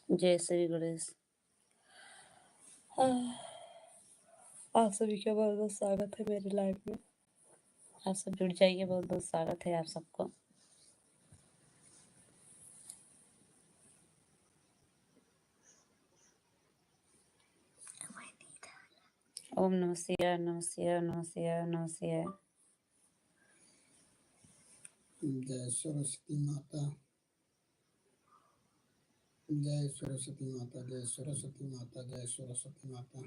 जय श्री गणेश। आप सभी का बहुत बहुत स्वागत है मेरे लाइव में। आप सब जुड़ जाइए, बहुत बहुत स्वागत है आप सबको। ओम नमः शिवाय, नमः शिवाय, नमः शिवाय, नमः शिवाय। जय सरस्वती माता, जय सरस्वती माता, जय सरस्वती माता, जय सरस्वती माता,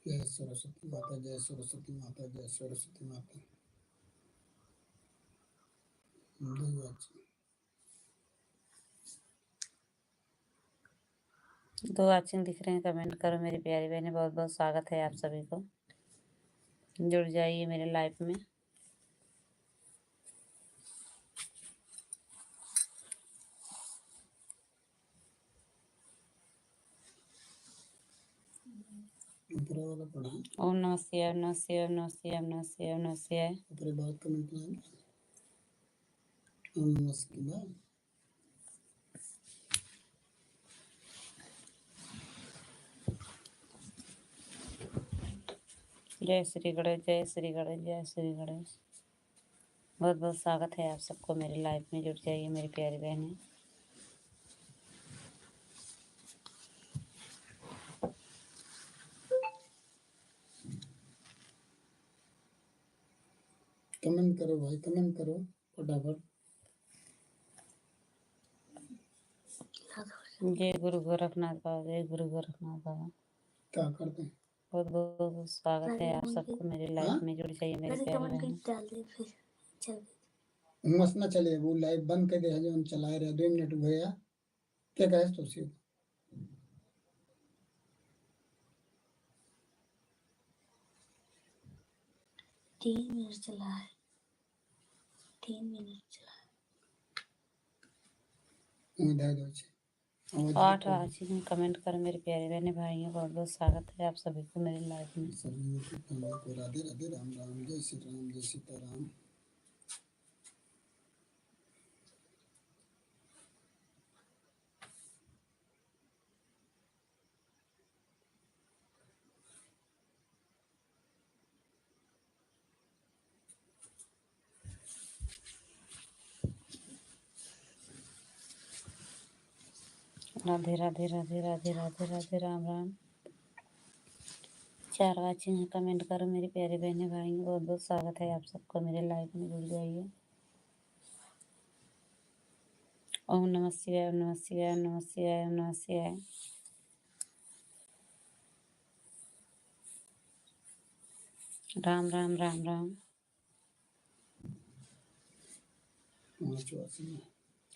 जय सरस्वती माता, जय सरस्वती माता, जय सरस्वती माता। दो वाचिंग दिख रहे हैं, कमेंट करो मेरी प्यारी बहनें। बहुत बहुत स्वागत है आप सभी को। जुड़ जाइए मेरे लाइव में। ओम नमः शिवाय, नमः शिवाय, नमः शिवाय, नमः शिवाय, नमः शिवाय। ऊपर बात कमेंट करेंगे। ओम नमः शिवाय। जय श्री गणेश, जय श्री गणेश, जय श्री गणेश। बहुत बहुत स्वागत है आप सबको मेरे लाइव में। जुड़ जाइए मेरी प्यारी बहनें। कमेंट करो भाई, कमेंट करो फटाफट। जय गुरु गोरखनाथ बाबा, जय गुरु गोरखनाथ बाबा। क्या करते हैं? बहुत बहुत स्वागत है आप सबको मेरे लाइव में। जुड़ जाइए मेरे प्यारे बहन। मस्त ना चले, वो लाइव बंद कर दे, जो हम चला रहे 2 मिनट हुए या क्या कहे तो सी 3 मिनट चला है, 3 मिनट चला दे दो छे 8 आज ही कमेंट कर मेरे प्यारे बहने भाइयों। बहुत बहुत स्वागत है आप सभी को मेरे लाइव में। सभी को राधे राधे, राम राम, जय श्री राम, जय सीताराम। राधे राधे राधे राधे राधे राधे, राम राम। 4 वाचिंग है, कमेंट करो मेरे प्यारे बहने भाइयों। बहुत बहुत स्वागत है आप सबको मेरे लाइव में। जुड़ जाइए। ओम नमः शिवाय, ओम नमः शिवाय, ओम नमः शिवाय, ओम नमः शिवाय। राम राम, राम राम।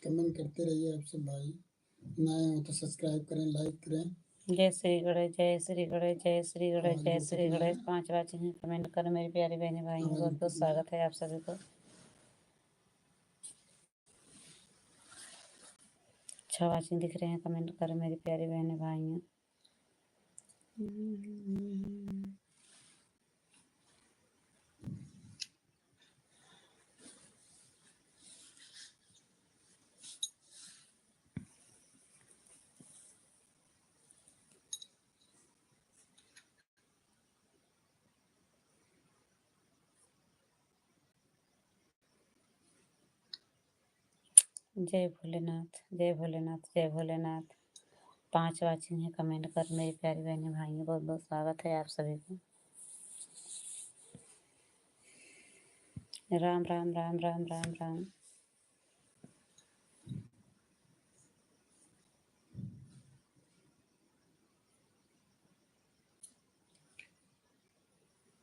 कमेंट करते रहिए आप सब भाई। नए हो तो सब्सक्राइब करें, लाइक करें। जय श्री गणेश, जय श्री गणेश, जय श्री गणेश, जय श्री गणेश। 5 वाचिंग है, कमेंट करो मेरे प्यारे बहने भाइयों। बहुत बहुत स्वागत है आप सभी को। 6 वाचिंग दिख रहे हैं, कमेंट करो मेरे प्यारे बहने भाइयों। जय भोलेनाथ, जय भोलेनाथ, जय भोलेनाथ। 5 वाचिंग है, कमेंट कर मेरी प्यारी बहने भाइयों। बहुत बहुत स्वागत है आप सभी को। राम राम, राम राम, राम राम।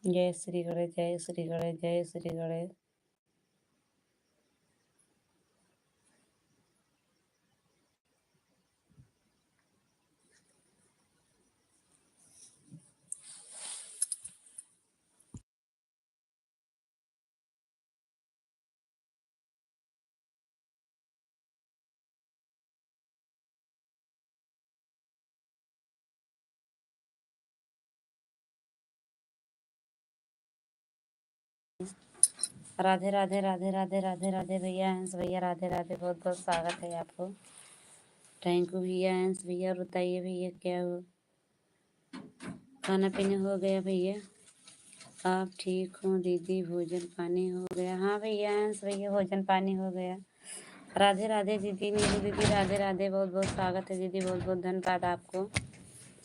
जय श्री गणेश, जय श्री गणेश, जय श्री गणेश। राधे राधे राधे राधे राधे राधे भैया, हंस भैया, राधे राधे। बहुत बहुत स्वागत है आपको। थैंक यू भैया, अंश भैया। और बताइए भैया क्या हो, खाना पीना हो गया भैया? आप ठीक हो दीदी, भोजन पानी हो गया? हाँ भैया, अंश भैया, भोजन पानी हो गया। राधे राधे दीदी, नीलू दीदी, राधे राधे। बहुत बहुत स्वागत है दीदी, बहुत बहुत धन्यवाद आपको।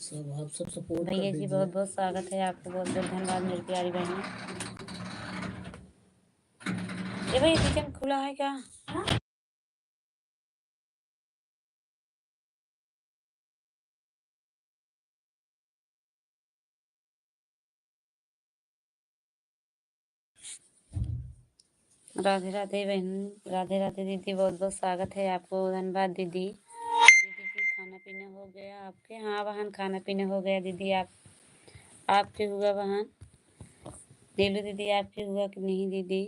सब आप सब सपोर्ट कर भैया जी दीजिए। बहुत बहुत स्वागत है आपको, बहुत बहुत धन्यवाद मेरी प्यारी बहन। ये भैया किचन खुला है क्या? राधे राधे बहन, राधे राधे दीदी, बहुत बहुत स्वागत है आपको, धन्यवाद दीदी। दीदी जी खाना पीना हो गया आपके? हाँ बहन, खाना पीना हो गया दीदी। आपके हुआ बहन? नीलू दीदी आपके हुआ कि नहीं दीदी?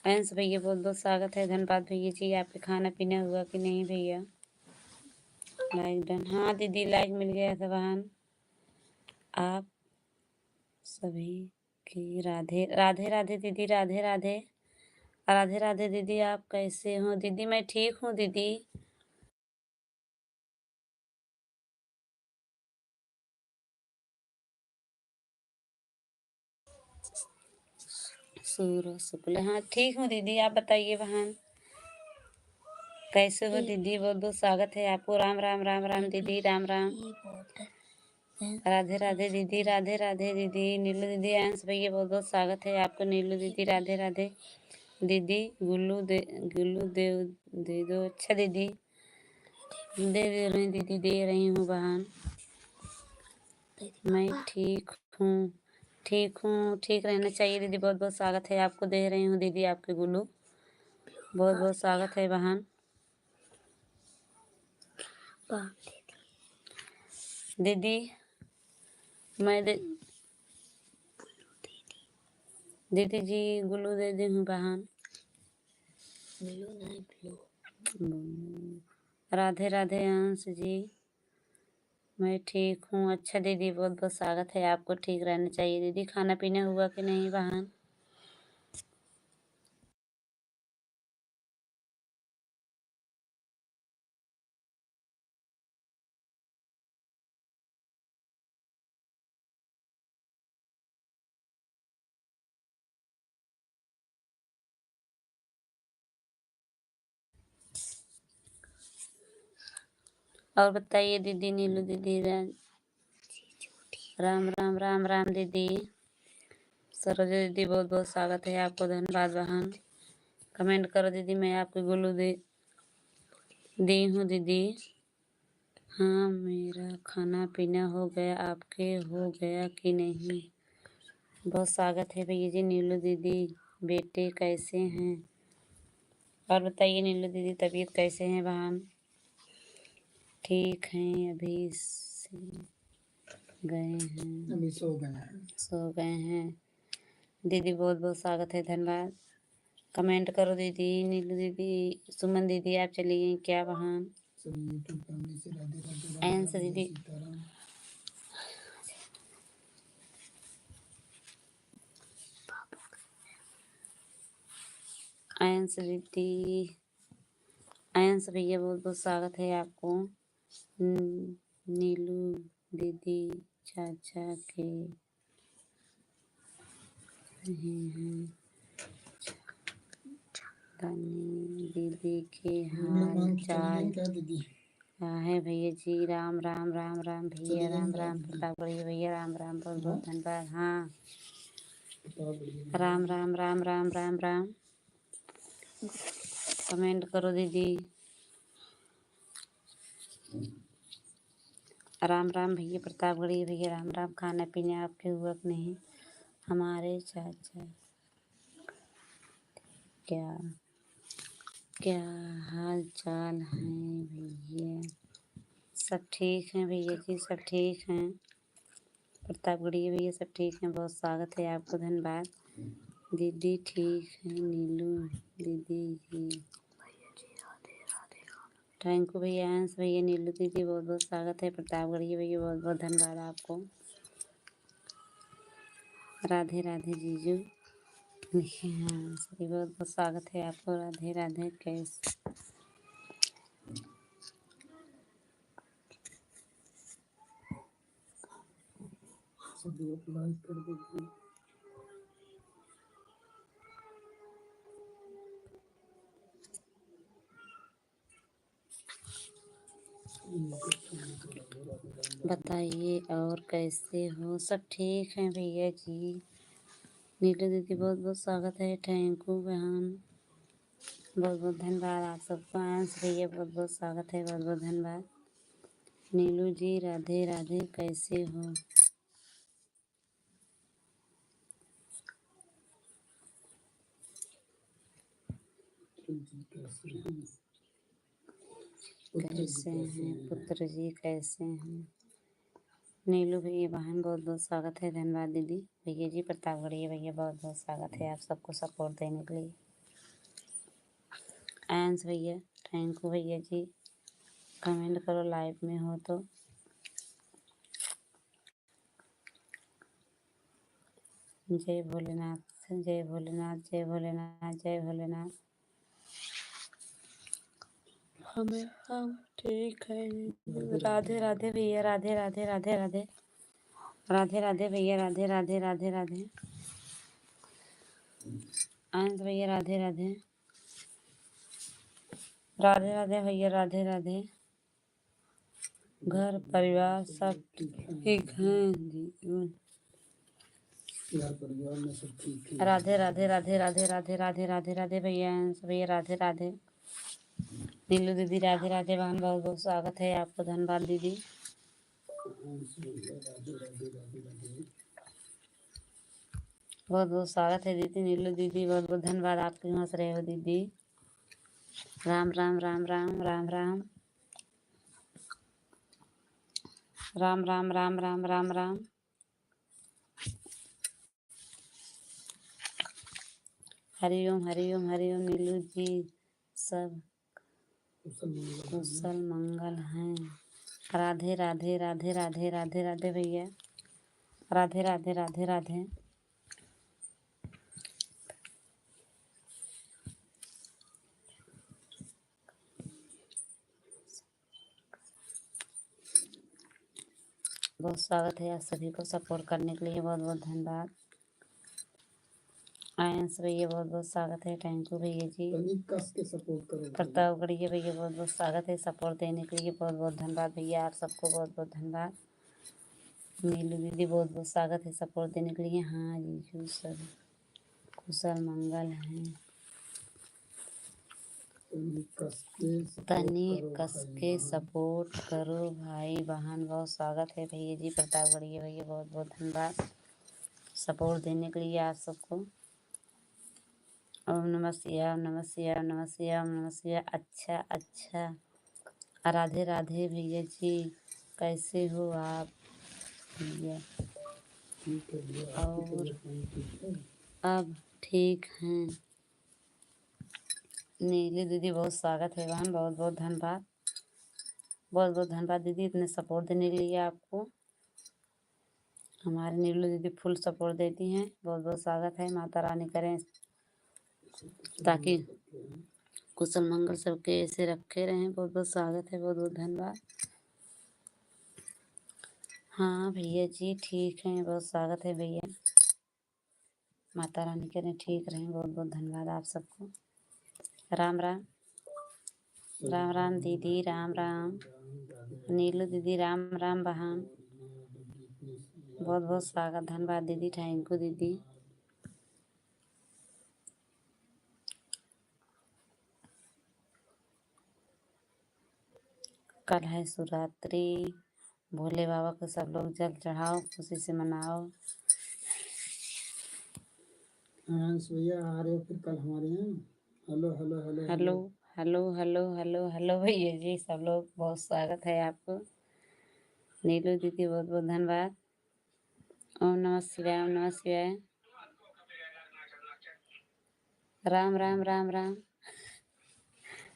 अंश भैया बहुत बहुत स्वागत है, धन्यवाद भैया जी। आपके खाना पीना हुआ कि नहीं भैया? Like done. हाँ दीदी, लाइक मिल गया था बहन। आप सभी की राधे राधे राधे दीदी, राधे राधे। राधे राधे दीदी, आप कैसे हो दीदी? मैं ठीक हूँ दीदी। सूरज शुक्ल, हाँ ठीक हूँ दीदी। आप बताइए बहन कैसे हो दीदी? बहुत बहुत स्वागत है आपको। राम राम राम राम दीदी, राम राम। राधे राधे दीदी, राधे राधे दीदी। नीलू दीदी, अंश भैया बहुत बहुत स्वागत है आपको। नीलू दीदी राधे राधे दीदी। गुल्लू दे दो। अच्छा दीदी, दे रही दीदी, दे रही हूँ बहन। मैं ठीक हूँ, ठीक हूँ, ठीक रहना चाहिए दीदी। बहुत बहुत स्वागत है आपको, दे रही हूँ दीदी आपके गुल्लू। बहुत बहुत स्वागत है बहन। दीदी मैं दीदी जी गुल्लू दे दी हूँ बहन। राधे राधे अंश जी, मैं ठीक हूँ। अच्छा दीदी, बहुत बहुत स्वागत है आपको, ठीक रहना चाहिए दीदी। खाना पीना हुआ कि नहीं बहन? और बताइए दीदी, नीलू दीदी, राम राम राम राम दीदी। सरोजा दीदी बहुत बहुत स्वागत है आपको, धन्यवाद बहन। कमेंट करो दीदी, मैं आपके गुल्लू दी हूँ दीदी। हाँ मेरा खाना पीना हो गया, आपके हो गया कि नहीं? बहुत स्वागत है भैया जी। नीलू दीदी बेटे कैसे हैं? और बताइए नीलू दीदी, तबीयत कैसे है बहन? ठीक हैं, अभी से गए हैं, अभी सो गए हैं। सो गए हैं दीदी। बहुत बहुत स्वागत है, धन्यवाद। कमेंट करो दीदी। नीलू दीदी, सुमन दीदी आप चली गई क्या बहन? सभी यूट्यूब फैमिली से राधे राधे, राम अंश राम, जय दीदी, सीताराम। अंश दीदी, अंश भैया बहुत बहुत स्वागत है आपको। नीलू दीदी चाचा के रहे हैं, धनी दीदी के हाल चाल क्या दीदी? क्या है भैया जी? राम राम राम राम भैया, चली राम गई राम। दीदी? प्रताप गढ़ी भैया, राम राम, बहुत बहुत धन्यवाद। हाँ बताओ बढ़िया। राम राम राम राम राम राम। कमेंट करो दीदी। राम राम भैया, प्रतापगढ़ी भैया, राम राम। खाना पीना आपके हुआ कि नहीं? हमारे चाचा क्या क्या हाल चाल हैं भैया? सब ठीक हैं भैया जी, सब ठीक हैं। प्रतापगढ़ी भैया सब ठीक हैं, बहुत स्वागत है आपको, धन्यवाद। दीदी ठीक है, नीलू दीदी जी थैंक यू भैया। अंश भैया, नीलू दीदी बहुत बहुत स्वागत है। प्रतापगढ़ी भैया बहुत बहुत धन्यवाद आपको। राधे राधे जीजू लिखे हैं, सभी बहुत बहुत स्वागत है आपको। राधे राधे। कैसे सभी अप्लाई कर देते हैं। बताइए और कैसे हो? सब ठीक है भैया जी। नीलू दीदी बहुत बहुत स्वागत है। थैंक यू बहन, बहुत बहुत धन्यवाद आप सबको। आंस भैया बहुत बहुत स्वागत है, बहुत बहुत धन्यवाद। नीलू जी राधे राधे, कैसे हो? कैसे हैं पुत्र जी, कैसे हैं? नीलू भैया बहन बहुत बहुत स्वागत है, धन्यवाद दीदी। भैया जी प्रतापगढ़िया भैया बहुत बहुत स्वागत है आप सबको सपोर्ट देने के लिए। आंस भैया थैंक यू भैया जी, कमेंट करो लाइव में हो तो। जय भोलेनाथ, जय भोलेनाथ, जय भोलेनाथ, जय भोलेनाथ। हम ठीक है। राधे राधे भैया, राधे राधे, राधे राधे, राधे राधे भैया, राधे राधे, राधे राधे। आनंद भैया राधे राधे, राधे राधे भैया, राधे राधे। घर परिवार सब ठीक हैं जी। घर परिवार में सब ठीक है। राधे राधे, राधे राधे, राधे राधे, राधे राधे भैया, अंश भैया राधे राधे। नीलू दीदी राधे राधे बहन, बहुत बहुत स्वागत है आपको, धन्यवाद दीदी। बहुत बहुत स्वागत है दीदी। नीलू दीदी बहुत बहुत धन्यवाद, आपके हंस रहे हो दीदी। राम राम राम राम राम राम राम राम राम राम राम राम। हरिओम हरिओम हरिओम। नीलू जी सब कुशल मंगल हैं। राधे राधे, राधे राधे, राधे राधे भैया, राधे राधे, राधे राधे। बहुत स्वागत है आप सभी को सपोर्ट करने के लिए, बहुत बहुत धन्यवाद। आयंस भैया बहुत बहुत स्वागत है, थैंक यू भैया जी। कस के सपोर्ट करो। प्रतापगढ़िया भैया बहुत बहुत स्वागत है, सपोर्ट देने के लिए बहुत बहुत धन्यवाद भैया, आप सबको बहुत बहुत धन्यवाद। नीलू दीदी बहुत बहुत स्वागत है सपोर्ट देने के लिए। हाँ जी सब कुशल मंगल हैं। तनी कस के सपोर्ट करो भाई बहन, बहुत स्वागत है भैया जी। प्रतापगढ़िया भैया बहुत बहुत धन्यवाद सपोर्ट देने के लिए आप सबको। ओम नमः शिवाय, ओम नमः शिवाय, ओम नमः शिवाय, ओम नमः शिवाय। अच्छा अच्छा, राधे राधे भैया जी, कैसे हो आप भैया? और अब ठीक हैं। नीली दीदी बहुत स्वागत है बहन, बहुत बहुत धन्यवाद, बहुत बहुत धन्यवाद दीदी इतने सपोर्ट देने के लिए आपको। हमारे नीलू दीदी फुल सपोर्ट देती हैं, बहुत बहुत स्वागत है। माता रानी करें ताकि कुशल मंगल सबके ऐसे रखे रहें, बहुत बहुत स्वागत है, बहुत बहुत धन्यवाद। हाँ भैया जी ठीक हैं, बहुत स्वागत है भैया। माता रानी करें ठीक रहें, बहुत बहुत धन्यवाद आप सबको। राम राम, राम राम दीदी, राम राम। नीलू दीदी राम राम बहन, बहुत बहुत स्वागत, धन्यवाद दीदी, थैंक यू दीदी। कल है शिवरात्रि, भोले बाबा को सब लोग जल चढ़ाओ, खुशी से मनाओ। भैया आ रहे हो फिर कल हमारे यहाँ? Hello hello hello hello hello hello hello hello भैया जी, सब लोग बहुत स्वागत है आपको। नीलू दीदी बहुत बहुत धन्यवाद। ओम नमः शिवाय, ओम नमः शिवाय। राम राम राम राम।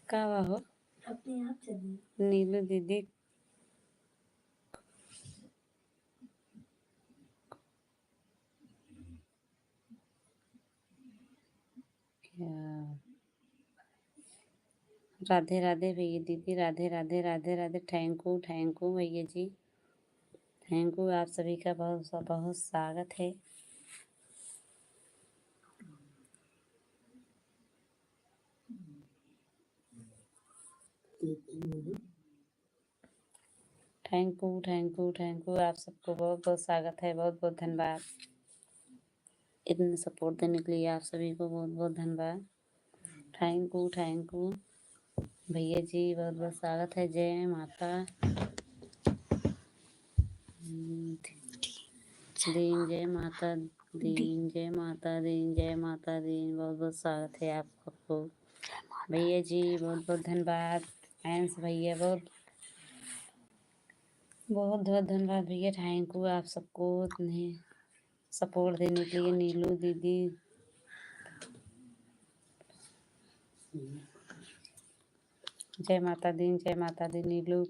का हो अपने आप चलिए नीलू दीदी। क्या राधे राधे भैया दीदी, राधे राधे, राधे राधे, थैंक यू भैया जी, थैंक यू, आप सभी का बहुत बहुत स्वागत है। Thank you, thank you, thank you, आप सबको बहुत बहुत स्वागत है, बहुत बहुत धन्यवाद। इतने सपोर्ट देने के लिए आप सभी को बहुत बहुत धन्यवाद। थैंक यू, थैंक यू भैया जी, बहुत बहुत स्वागत है। जय माता दीन, जय माता दीन, जय माता दीन, जय माता दीन, बहुत बहुत स्वागत है आप सबको। भैया जी बहुत बहुत धन्यवाद। आयंस भैया बहुत बहुत बहुत धन्यवाद भैया। थैंक यू आप सबको इतने सपोर्ट देने के लिए। नीलू दीदी जय माता दी, जय माता दी। नीलू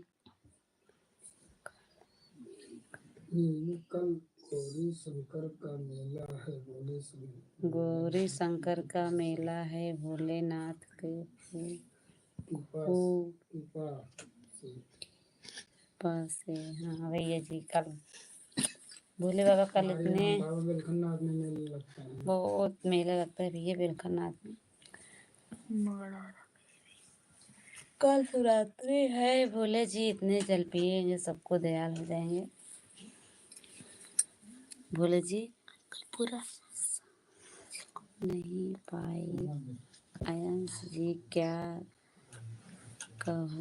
कल गौरी शंकर का मेला है, बोले गौरी शंकर का मेला है, भोलेनाथ के पास से। हाँ भैया जी, कल भोले बाबा कल इतने बेलखन्नाथ में मेला लगता है, बहुत मेला लगता है भैया बेलखन्नाथ में। कल शिवरात्रि है, भोले जी इतने जल पिएंगे सबको दयाल हो जाएंगे। भोले जी पूरा नहीं पाई। आयंस जी क्या कह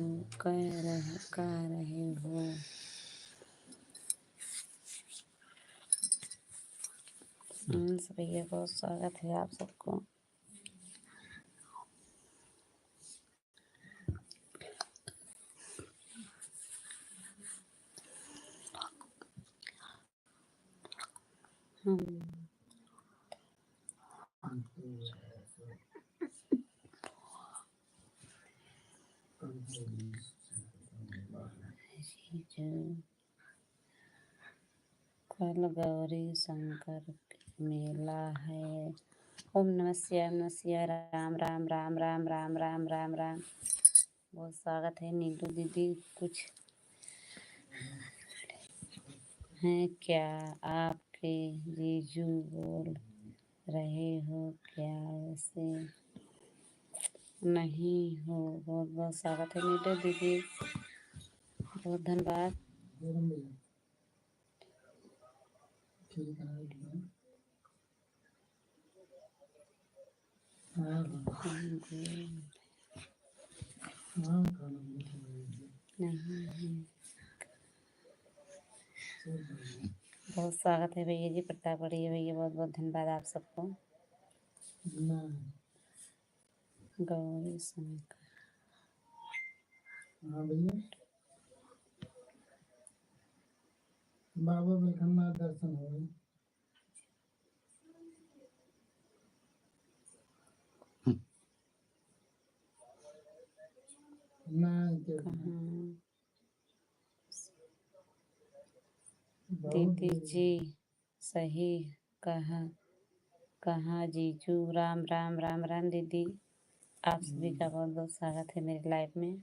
रहे हो? भैया बहुत स्वागत है आप सबको। कल गौरी शंकर मेला है। ओम नमः शिवाय, नमः शिवाय, राम राम राम राम राम राम राम राम। बहुत स्वागत है। नीलू दीदी कुछ हैं क्या? आपके जीजू बोल रहे हो क्या? ऐसे नहीं हो। बहुत बहुत स्वागत है नीलू दीदी, बहुत धन्यवाद। नहीं, बहुत स्वागत है भैया जी। प्रताप बढ़िया भैया, बहुत बहुत धन्यवाद आप सबको। गौरी शंकर बाबा बेलखन्नाथ दर्शन हो गए। दीदी जी सही कहा जीजू। राम राम राम राम दीदी, आप सभी का बहुत बहुत स्वागत है मेरी लाइफ में।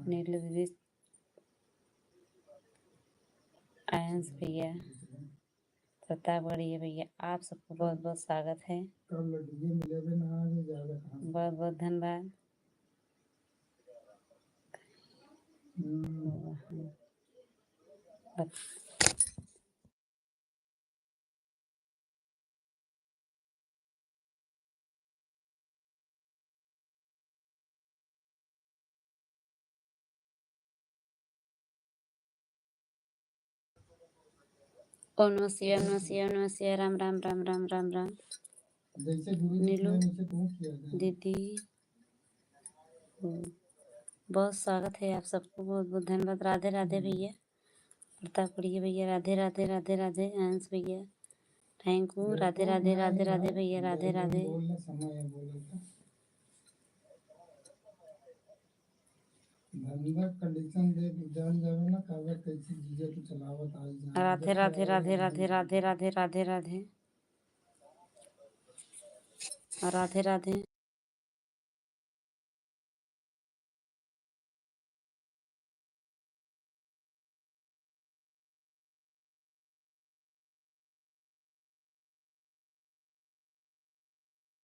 नीलू दीदी, आयंस भैया, प्रतापगढ़ी भैया, आप सबको बहुत बहुत स्वागत है। बहुत बहुत धन्यवाद। ओम नमः शिवाय, नमः शिवाय, नमः शिवाय, राम राम राम राम राम राम। नीलू दीदी बहुत स्वागत है आप सबको, बहुत बहुत धन्यवाद। राधे राधे भैया, प्रताप बढ़िया भैया, राधे राधे राधे राधे। हंस भैया थैंक यू। राधे राधे राधे राधे भैया, Radhe Radhe. Radhe Radhe Radhe Radhe Radhe Radhe Radhe Radhe Radhe Radhe.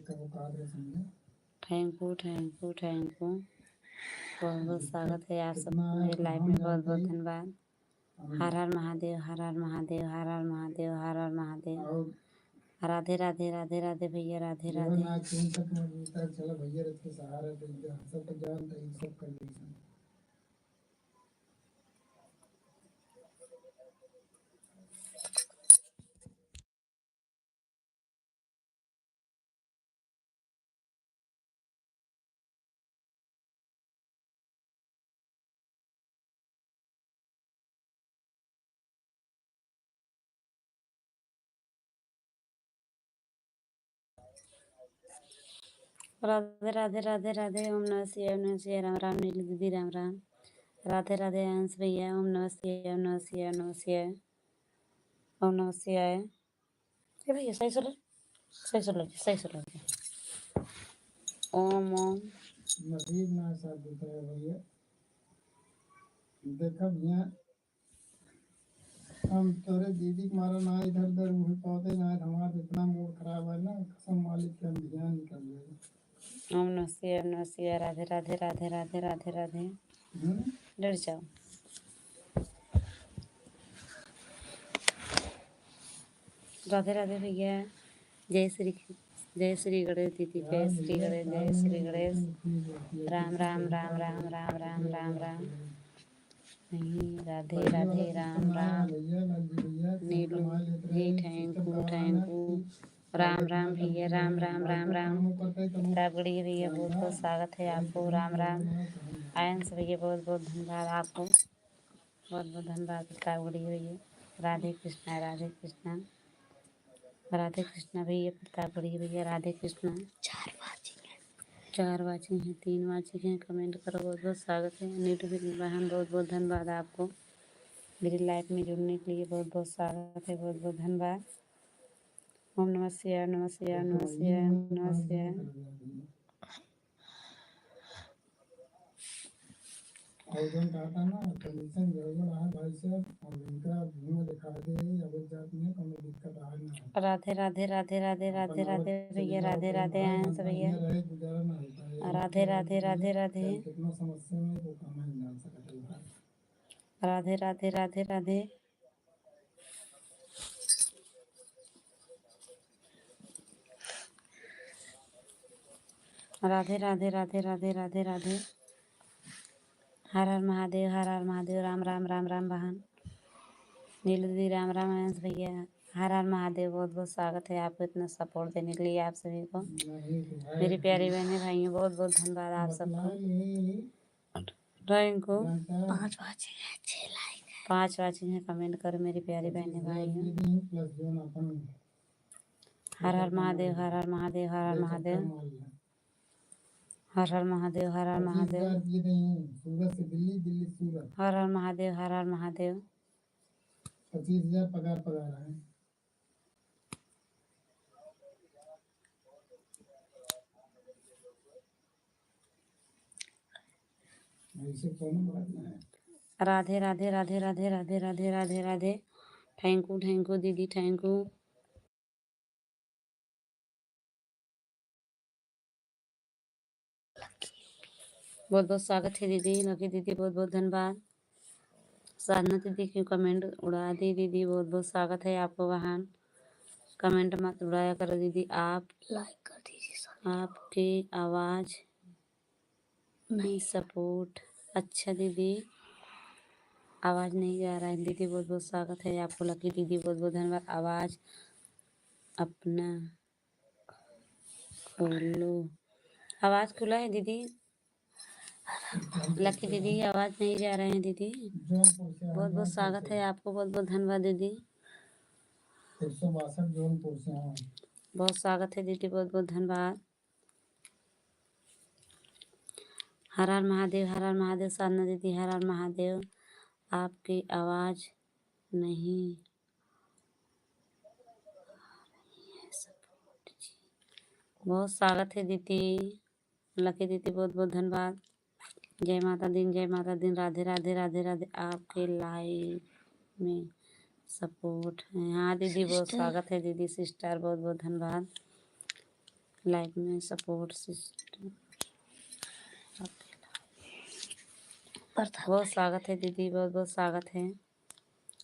Thank you thank you thank you. बहुत बहुत स्वागत है आप सबका मेरे लाइव में। बहुत बहुत धन्यवाद। हर हर महादेव, हर हर महादेव, हर हर महादेव, हर हर महादेव। राधे राधे राधे राधे भैया, राधे राधे। राधे राधे राधे राधे। ओम नमः शिवाय, ओम नमः शिवाय। राम राम नीलू दीदी, राम राम। राधे राधे अंश भैया। ओम नमः शिवाय, ओम नमः शिवाय, ओम नमः शिवाय, ओम नमः शिवाय। ए भैया सही सुन, सही सुन लो, सही सुन लो। ओम ओम नसीब ना साथ देता है भैया। देखा भैया, हम तोरे दीदी के मारा ना इधर उधर मुँह पौधे ना हमारा इतना मूड खराब है ना, कसम मालिक के हम ध्यान निकल जाएगा। ओम नमः शिवाय, ओम नमः शिवाय। राधे राधे राधे राधे राधे राधे। डर जाओ। राधे राधे भैया। जय श्री गणेश दीदी, जय श्री गणेश, जय श्री गणेश। राम राम राम राम राम राम राम राम। नहीं राधे राधे राम राम। नीलू जी थैंक यू। राम राम भैया, राम राम राम राम। प्रतापगढ़ी भैया बहुत बहुत स्वागत है आपको, राम राम। आयंस भैया बहुत बहुत धन्यवाद आपको, बहुत बहुत धन्यवाद प्रतापगढ़ी भैया। राधे कृष्णा, राधे कृष्णा, राधे कृष्णा भैया। प्रतापगढ़ी भैया राधे कृष्णा। चार वाचिंग हैं, 3 वाचिंग हैं। कमेंट करो। बहुत बहुत स्वागत है। नीटू बहन बहुत बहुत धन्यवाद आपको मेरी लाइफ में जुड़ने के लिए। बहुत बहुत स्वागत है, बहुत बहुत धन्यवाद। ओम नमः शिवाय, नमः शिवाय, नमः शिवाय, नमः शिवाय। आयोजन टाटा ना कंडीशन गड़बड़ है भाई साहब, और इनका मुंह दिखा दे अब जात में कोनो दिक्कत आ ना। राधे राधे राधे राधे राधे राधे भैया, राधे राधे आयंस भैया। गुजारा ना होता है। राधे राधे राधे राधे। कितना समस्या में वो काम नहीं जान सकता है। राधे राधे राधे राधे। राधे राधे राधे राधे राधे राधे। हर हर महादेव, हर हर महादेव। राम राम राम राम बहन नीलू दीदी, राम राम आयंस भैया। हर हर महादेव। बहुत बहुत स्वागत है आपको इतना सपोर्ट देने के लिए आप सभी को। मेरी प्यारी बहनें भाइयों बहुत बहुत धन्यवाद आप सबको। ड्राइंग को 5 वाचिंग है। कमेंट करो मेरी प्यारी बहनें भाइयों। हर हर महादेव, हर हर महादेव, हर हर महादेव, हर हर महादेव, हर हर महादेव, सूरत से दिल्ली, दिल्ली सूरत। हर हर महादेव, हर हर महादेव। 25,000 पगार है। ऐसे कौन बात ना है। राधे राधे राधे राधे राधे राधे राधे राधे। थैंक यू दीदी, थैंक यू। बहुत बहुत स्वागत है दीदी, लकी दीदी बहुत बहुत धन्यवाद। साधना दीदी की कमेंट उड़ा दी दीदी, बहुत बहुत स्वागत है आपको। वहाँ कमेंट मत उड़ाया करो दीदी, आप लाइक कर दीजिए। आपकी आवाज़ नहीं सपोर्ट। अच्छा दीदी आवाज़ नहीं जा रहा है दीदी, बहुत बहुत स्वागत है आपको। लकी दीदी बहुत बहुत धन्यवाद। आवाज़ अपना खोलो। आवाज़ खुला है दीदी। लकी दीदी की आवाज़ नहीं जा रहे हैं दीदी। बहुत बहुत स्वागत है आपको, बहुत बहुत धन्यवाद दीदी। 162 जौनपुर से हैं। बहुत स्वागत है दीदी, बहुत बहुत धन्यवाद। हर हर महादेव, हर हर महादेव। साधना दीदी हर हर महादेव। आपकी आवाज़ नहीं बहुत स्वागत है दीदी। लकी दीदी बहुत बहुत धन्यवाद। जय माता दी, जय माता दी। राधे राधे राधे राधे। आपके लाइव में सपोर्ट है। हाँ दीदी बहुत स्वागत है दीदी। सिस्टर बहुत बहुत धन्यवाद। लाइफ में सपोर्ट सिस्टम। बहुत स्वागत है दीदी, बहुत बहुत स्वागत है।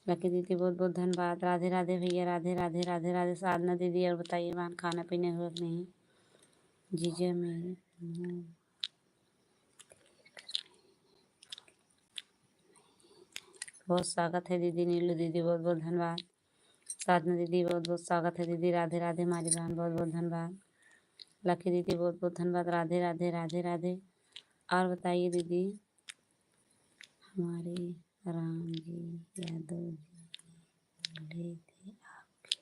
लकी दीदी बहुत बहुत धन्यवाद। राधे राधे भैया, राधे राधे राधे राधे। साधना दीदी और बताइए वहाँ खाना पीने हुआ कि नहीं? जीजा मेरे बहुत स्वागत है दीदी। नीलू दीदी बहुत बहुत धन्यवाद। साधना दीदी बहुत बहुत स्वागत है दीदी। राधे राधे हमारी बहन, बहुत बहुत धन्यवाद। लकी दीदी बहुत बहुत धन्यवाद। राधे राधे राधे राधे। और बताइए दीदी, हमारे राम जी यादव जी बोले थे आपके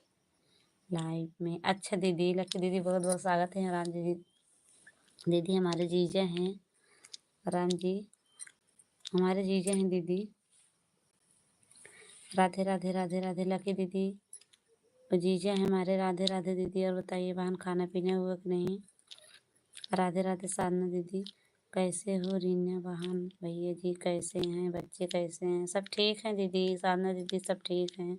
लाइव में। अच्छा दीदी, लकी दीदी बहुत बहुत स्वागत है। राम जी दीदी हमारे जीजा हैं, राम जी हमारे जीजा हैं दीदी। राधे राधे राधे राधे। लकी दीदी जीजा हैं हमारे। राधे राधे दीदी। और बताइए बहन खाना पीना हुआ कि नहीं? राधे राधे। साधना दीदी कैसे हो? रीना बहन, भैया जी कैसे हैं? बच्चे कैसे हैं? सब ठीक हैं दीदी। साधना दीदी सब ठीक हैं।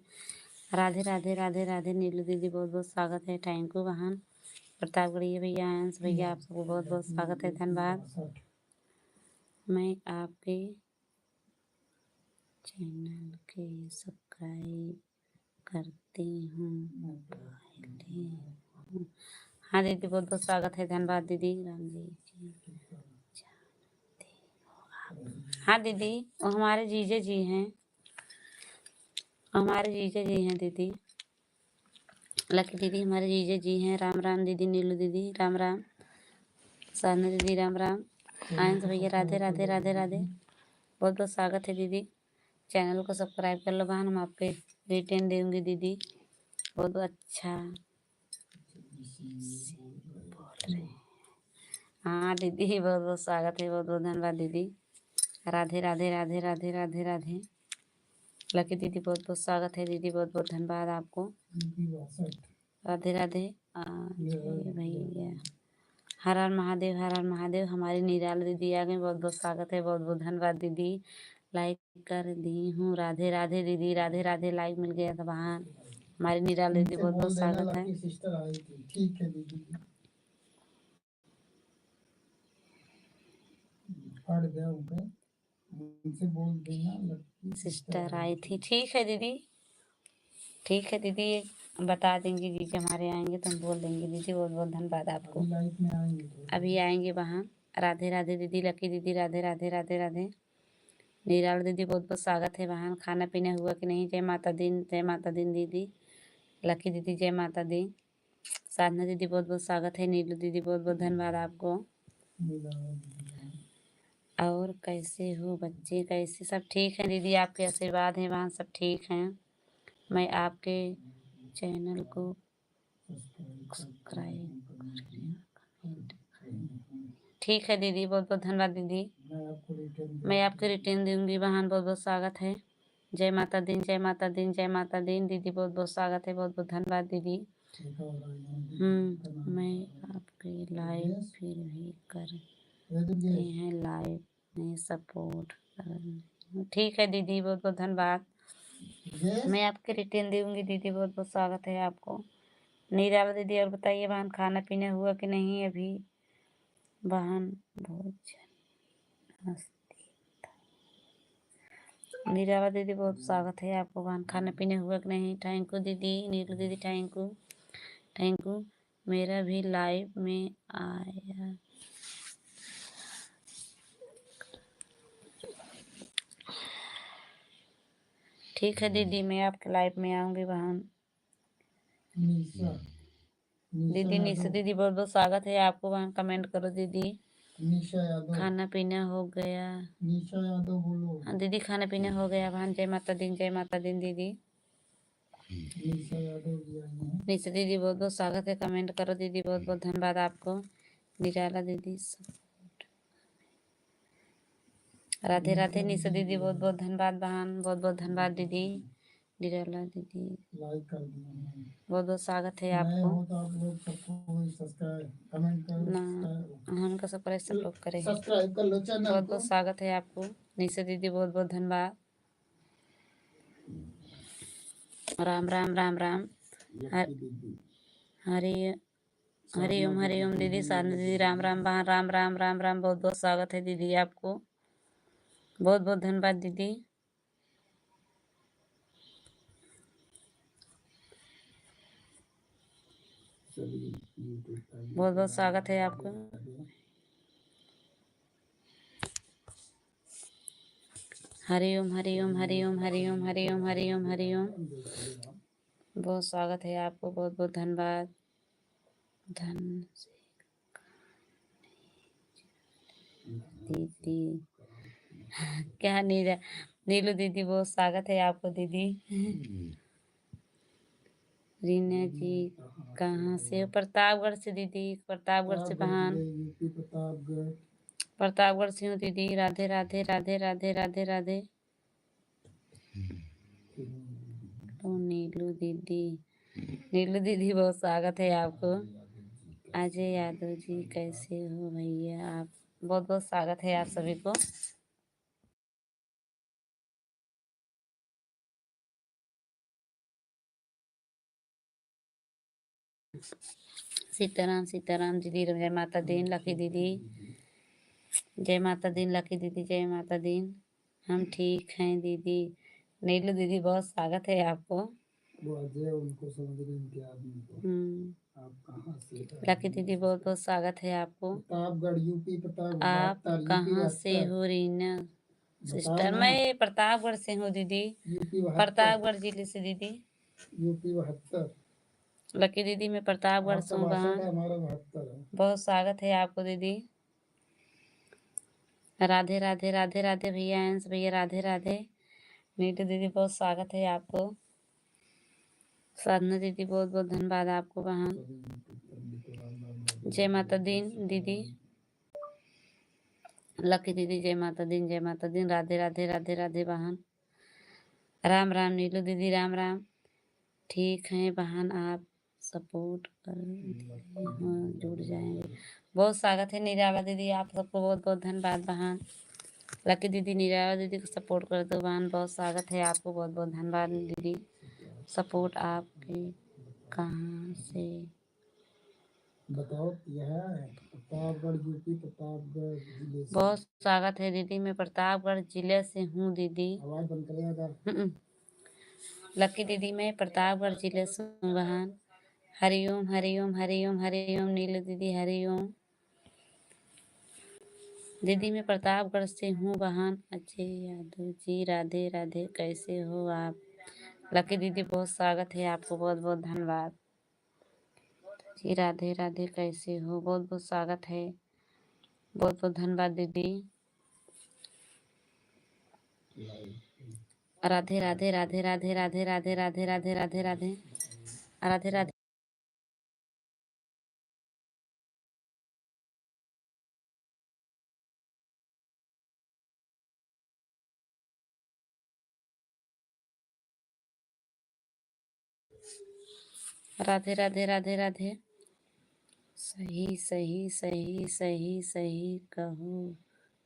राधे राधे राधे राधे। नीलू दीदी बहुत बहुत स्वागत है। थैंक यू बहन। प्रतापगढ़ी भैया, अंश भैया, आप सबको बहुत बहुत स्वागत है, धन्यवाद। मैं आपके चैनल के सब्सक्राइब करती हूँ पहले हूँ। हाँ दीदी बहुत बहुत स्वागत है, धन्यवाद दीदी। राम जी हाँ दीदी, वो हमारे जीजा जी हैं, हमारे जीजा जी हैं दीदी। लकी दीदी हमारे जीजा जी हैं। राम राम दीदी। नीलू दीदी राम राम। साधना दीदी राम राम। आयंस भैया राधे राधे राधे राधे। बहुत बहुत स्वागत है दीदी। चैनल को सब्सक्राइब कर लो बहन, हम आपके रिटर्न देंगे दीदी। बहुत बहुत अच्छा बोल रहे। हाँ दीदी बहुत बहुत स्वागत है, बहुत बहुत धन्यवाद दीदी। राधे राधे राधे राधे राधे राधे। लकी दीदी बहुत बहुत स्वागत है दीदी, बहुत बहुत धन्यवाद आपको। राधे राधे। भैया हर हर महादेव, हर हर महादेव। हमारी निराला दीदी आ गई, बहुत बहुत स्वागत है, बहुत बहुत धन्यवाद दीदी। लाइक कर दी हूँ। राधे राधे दीदी, राधे राधे। लाइक मिल गया था बहन। हमारी निराला दीदी बहुत बहुत स्वागत है। सिस्टर आई थी, ठीक है दीदी। हट गया उनका, उनसे बोल देना सिस्टर आई थी। ठीक है दीदी, ठीक है दीदी, बता देंगे जीजा हमारे आएंगे तो हम बोल देंगे दीदी। बहुत बहुत धन्यवाद आपको। अभी आएंगे वहाँ। राधे राधे दीदी। लकी दीदी राधे राधे राधे राधे। निराल दीदी बहुत बहुत स्वागत है वहाँ। खाना पीना हुआ कि नहीं? जय माता दी, जय माता दी दीदी। लकी दीदी जय माता दी। साधना दीदी बहुत बहुत स्वागत है। नीलू दीदी बहुत बहुत धन्यवाद आपको। और कैसे हो बच्चे, कैसे? सब ठीक हैं दीदी, आपके आशीर्वाद हैं वहाँ, सब ठीक हैं। मैं आपके चैनल को सब्सक्राइब ठीक है दीदी, बहुत बहुत धन्यवाद दीदी। मैं आपको रिटर्न दूंगी बहन, बहुत बहुत स्वागत है। जय माता दी, जय माता दी, जय माता दी दीदी, बहुत बहुत स्वागत है, बहुत बहुत धन्यवाद दीदी। मैं आपके लाइव फिर भी करते हैं, लाइव में सपोर्ट कर। ठीक है दीदी, बहुत बहुत धन्यवाद। मैं आपके रिटर्न दूंगी दीदी, बहुत बहुत स्वागत है आपको। निराला दीदी और बताइए बहन खाना पीना हुआ कि नहीं? अभी बहन भोजन मस्ती। निराला दीदी बहुत स्वागत है आपको बहन। खाना पीना हुआ कि नहीं? थैंक यू दीदी। नीलू दीदी थैंक यू, थैंक यू। मेरा भी लाइव में आया ठीक है दीदी, मैं आपके लाइव में आऊँगी बहन। दीदी निशा दीदी बहुत बहुत स्वागत है आपको बहन। कमेंट करो दीदी। निशा यादव, खाना पीना हो गया? निशा यादव बोलो। हाँ दीदी खाना पीना हो गया बहन। जय माता दी, जय माता दी दीदी। निशा यादव जी आई हैं। निशा दीदी बहुत बहुत स्वागत है, कमेंट करो दीदी, बहुत बहुत धन्यवाद आपको। निराला दीदी राधे राधे। निशा दीदी बहुत बहुत धन्यवाद बहन, बहुत बहुत धन्यवाद दीदी। निराला दीदी लाइक कर दिया, बहुत बहुत स्वागत है नए आपको। हो तो आप लोग सबको सब्सक्राइब कमेंट करो, ना हम का सब्सक्राइब सब लोग करें। सब्सक्राइब कर लो चैनल बहुत को। बहुत स्वागत है आपको। निशा दीदी बहुत बहुत धन्यवाद। राम राम राम राम। हरे हरिओम दीदी, साधना दीदी, राम राम बहन, राम राम राम राम, बहुत बहुत स्वागत है दीदी आपको, बहुत बहुत धन्यवाद दीदी। बहुत बहुत स्वागत है आपको। हरिओम हरिओम हरिओम हरिओम हरिओम हरिओम हरिओम, बहुत स्वागत है आपको, बहुत बहुत धन्यवाद। धन दीदी क्या नीलू दीदी, बहुत स्वागत है आपको दीदी। रीना जी कहाँ से? प्रतापगढ़ से दीदी, प्रतापगढ़ से बहन, प्रतापगढ़ से हूँ दीदी। राधे राधे राधे राधे राधे राधे। ओ नीलू दीदी बहुत स्वागत है आपको। अजय यादव जी कैसे हो भैया आप? बहुत बहुत स्वागत है आप सभी को। सीताराम सीताराम दीदी, जय माता दीन लकी दीदी, जय माता दीन लकी दीदी, जय माता दीन। हम ठीक हैं दीदी। नीलू दीदी बहुत स्वागत है आपको। लकी दीदी बहुत बहुत स्वागत है आपको। प्रतापगढ़ यूपी, आप कहाँ से हो रीना सिस्टर? मैं प्रतापगढ़ से हूँ दीदी, प्रतापगढ़ जिले से दीदी। यूपी 72। लकी दीदी मैं प्रतापगढ़ से हूँ बहन, हमारा 72 है। बहुत स्वागत है आपको दीदी। राधे राधे राधे राधे भैया, अंश भैया राधे राधे। नीतू दीदी बहुत स्वागत है आपको। साधना दीदी बहुत बहुत धन्यवाद आपको बहन। जय माता दीन दीदी, लकी दीदी जय माता दीन, जय माता दीन। राधे राधे राधे राधे बहन। राम राम नीलू दीदी, राम राम। ठीक है बहन, आप सपोर्ट कर जुड़ जाएंगे। बहुत स्वागत है निराला दीदी, आप सबको बहुत बहुत धन्यवाद बहन। लकी दीदी निराला दीदी को सपोर्ट कर दो बहन, बहुत स्वागत है आपको, बहुत बहुत धन्यवाद दीदी। सपोर्ट आपके कहाँ से? बताओ। यह प्रतापगढ़ यूपी, प्रतापगढ़ जिले से। बहुत स्वागत है दीदी, मैं प्रतापगढ़ जिले से हूँ दीदी। आवाज बंद करेगा। लकी दीदी मैं प्रतापगढ़ जिले से हूँ बहन। हरिओम हरिओम हरिओम हरिओम नीलू दीदी, हरिओम दीदी मैं प्रतापगढ़ से हूँ बहन। अजय यादव जी राधे राधे, कैसे हो आप? लकी दीदी बहुत स्वागत है आपको, बहुत बहुत धन्यवाद जी। राधे राधे, कैसे हो? बहुत बहुत स्वागत है, बहुत बहुत धन्यवाद दीदी। राधे राधे राधे राधे राधे राधे राधे राधे राधे राधे राधे राधे। राधे राधे राधे राधे। सही सही सही सही सही कहो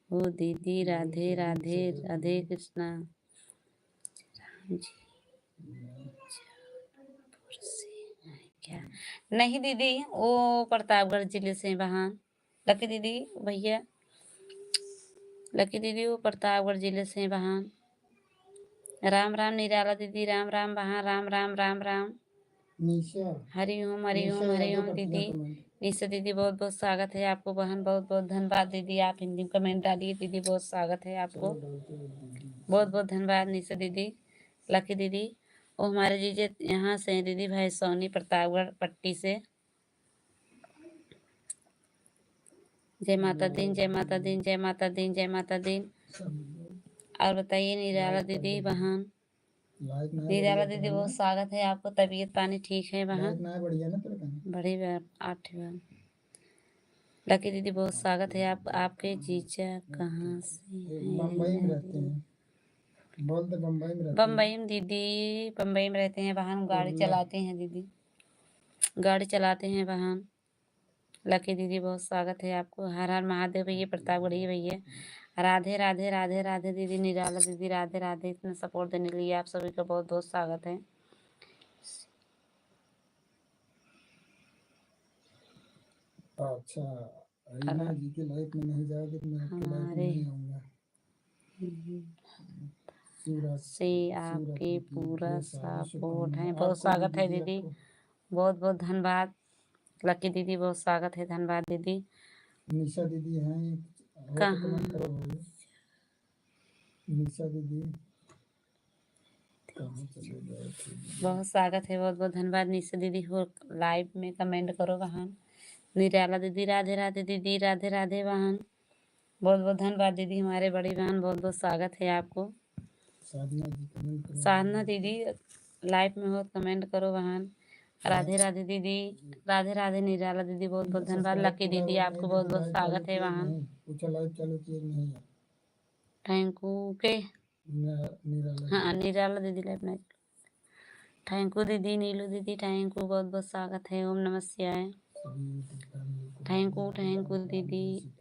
हो दीदी। राधे राधे राधे कृष्णा। राम जी क्या? नहीं दीदी, वो प्रतापगढ़ जिले से बहन। लकी दीदी भैया, लकी दीदी वो प्रतापगढ़ जिले से बहन। राम राम निराला दीदी, राम राम बहन, राम राम राम राम। निशा, हरिओम हरिओम हरिओम दीदी। निशा दीदी बहुत बहुत स्वागत है आपको बहन, बहुत बहुत धन्यवाद दीदी। आप हिंदी में कमेंट डालिए दीदी, बहुत स्वागत है आपको, बहुत बहुत धन्यवाद निशा दीदी। लकी दीदी वो हमारे जीजे यहाँ से हैं दीदी, भाई सोनी प्रतापगढ़ पट्टी से। जय माता दीन, जय माता दीन, जय माता दीन, जय माता दीन। और बताइए निराला दीदी बहन, निराला दीदी बहुत स्वागत है आपको। तबीयत पानी ठीक है बहन? बड़ी बार 8 बार। लकी दीदी बहुत स्वागत है आप। आपके जीजा कहाँ से हैं? बम्बई में रहते हैं। बोलते बम्बई में रहते हैं। बम्बई में दीदी, बम्बई में रहते हैं बहन। गाड़ी चलाते हैं दीदी, गाड़ी चलाते हैं बहन। लकी दीदी बहुत स्वागत है आपको। हर हर महादेव भैया, प्रतापगढ़ भैया। राधे राधे राधे राधे दीदी, निराला दीदी राधे राधे। इतना सपोर्ट देने के लिए आप सभी का बहुत बहुत स्वागत है। अच्छा, रीना जी के लाइफ में नहीं जाओगे तो मैं आपके लाइफ में हमारे नहीं आऊँगा। से आपके शिवरात्रि की पूरा ढेर सारी सपोर्ट है। शुभकामनाएं बहुत आपको भी स्वागत है दीदी, आपको। बहुत बहुत धन्यवाद। लकी दीदी बहुत स्वागत है, धन्यवाद दीदी। निशा दीदी हैं, हो तो कमेंट कहाँ करो भाई। निशा दीदी कहाँ चले गए थे? बहुत स्वागत है, बहुत बहुत धन्यवाद। निशा दीदी हो लाइव में कमेंट करो बहन। निराला दीदी राधे राधे, दीदी राधे राधे बहन, बहुत बहुत धन्यवाद दीदी, हमारे बड़ी बहन, बहुत बहुत स्वागत है आपको। साधना जी कमेंट करो। साधना दीदी लाइव में हो कमेंट करो बहन। राधे राधे दीदी, राधे राधे। निराला दीदी बहुत बहुत धन्यवाद। सब्सक्राइब लकी पूरा दीदी हुआ नहीं आपको बहुत दीदी, बहुत लाइव चालू स्वागत है किए बहन। नहीं, पूछा लाइव चालू किए नहीं है। थैंक यू के निराला हाँ निराला दीदी लाइव में। थैंक यू दीदी, नीलू दीदी थैंक यू, बहुत बहुत स्वागत है। ओम नमः शिवाय। थैंक यू दीदी।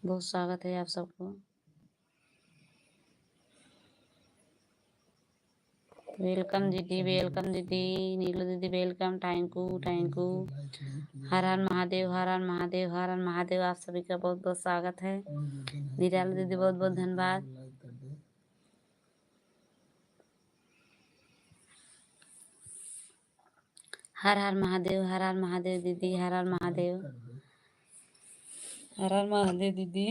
बहुत स्वागत है आप सबको। वेलकम दीदी, वेलकम दीदी। नीलू दीदी welcome, thank you thank you. हर हर महादेव, हर हर महादेव, हर हर महादेव। आप सभी का बहुत बहुत स्वागत है। निराला दीदी बहुत बहुत धन्यवाद। हर हर महादेव, हर हर महादेव दीदी, हर हर महादेव, हर हर महादेव दीदी,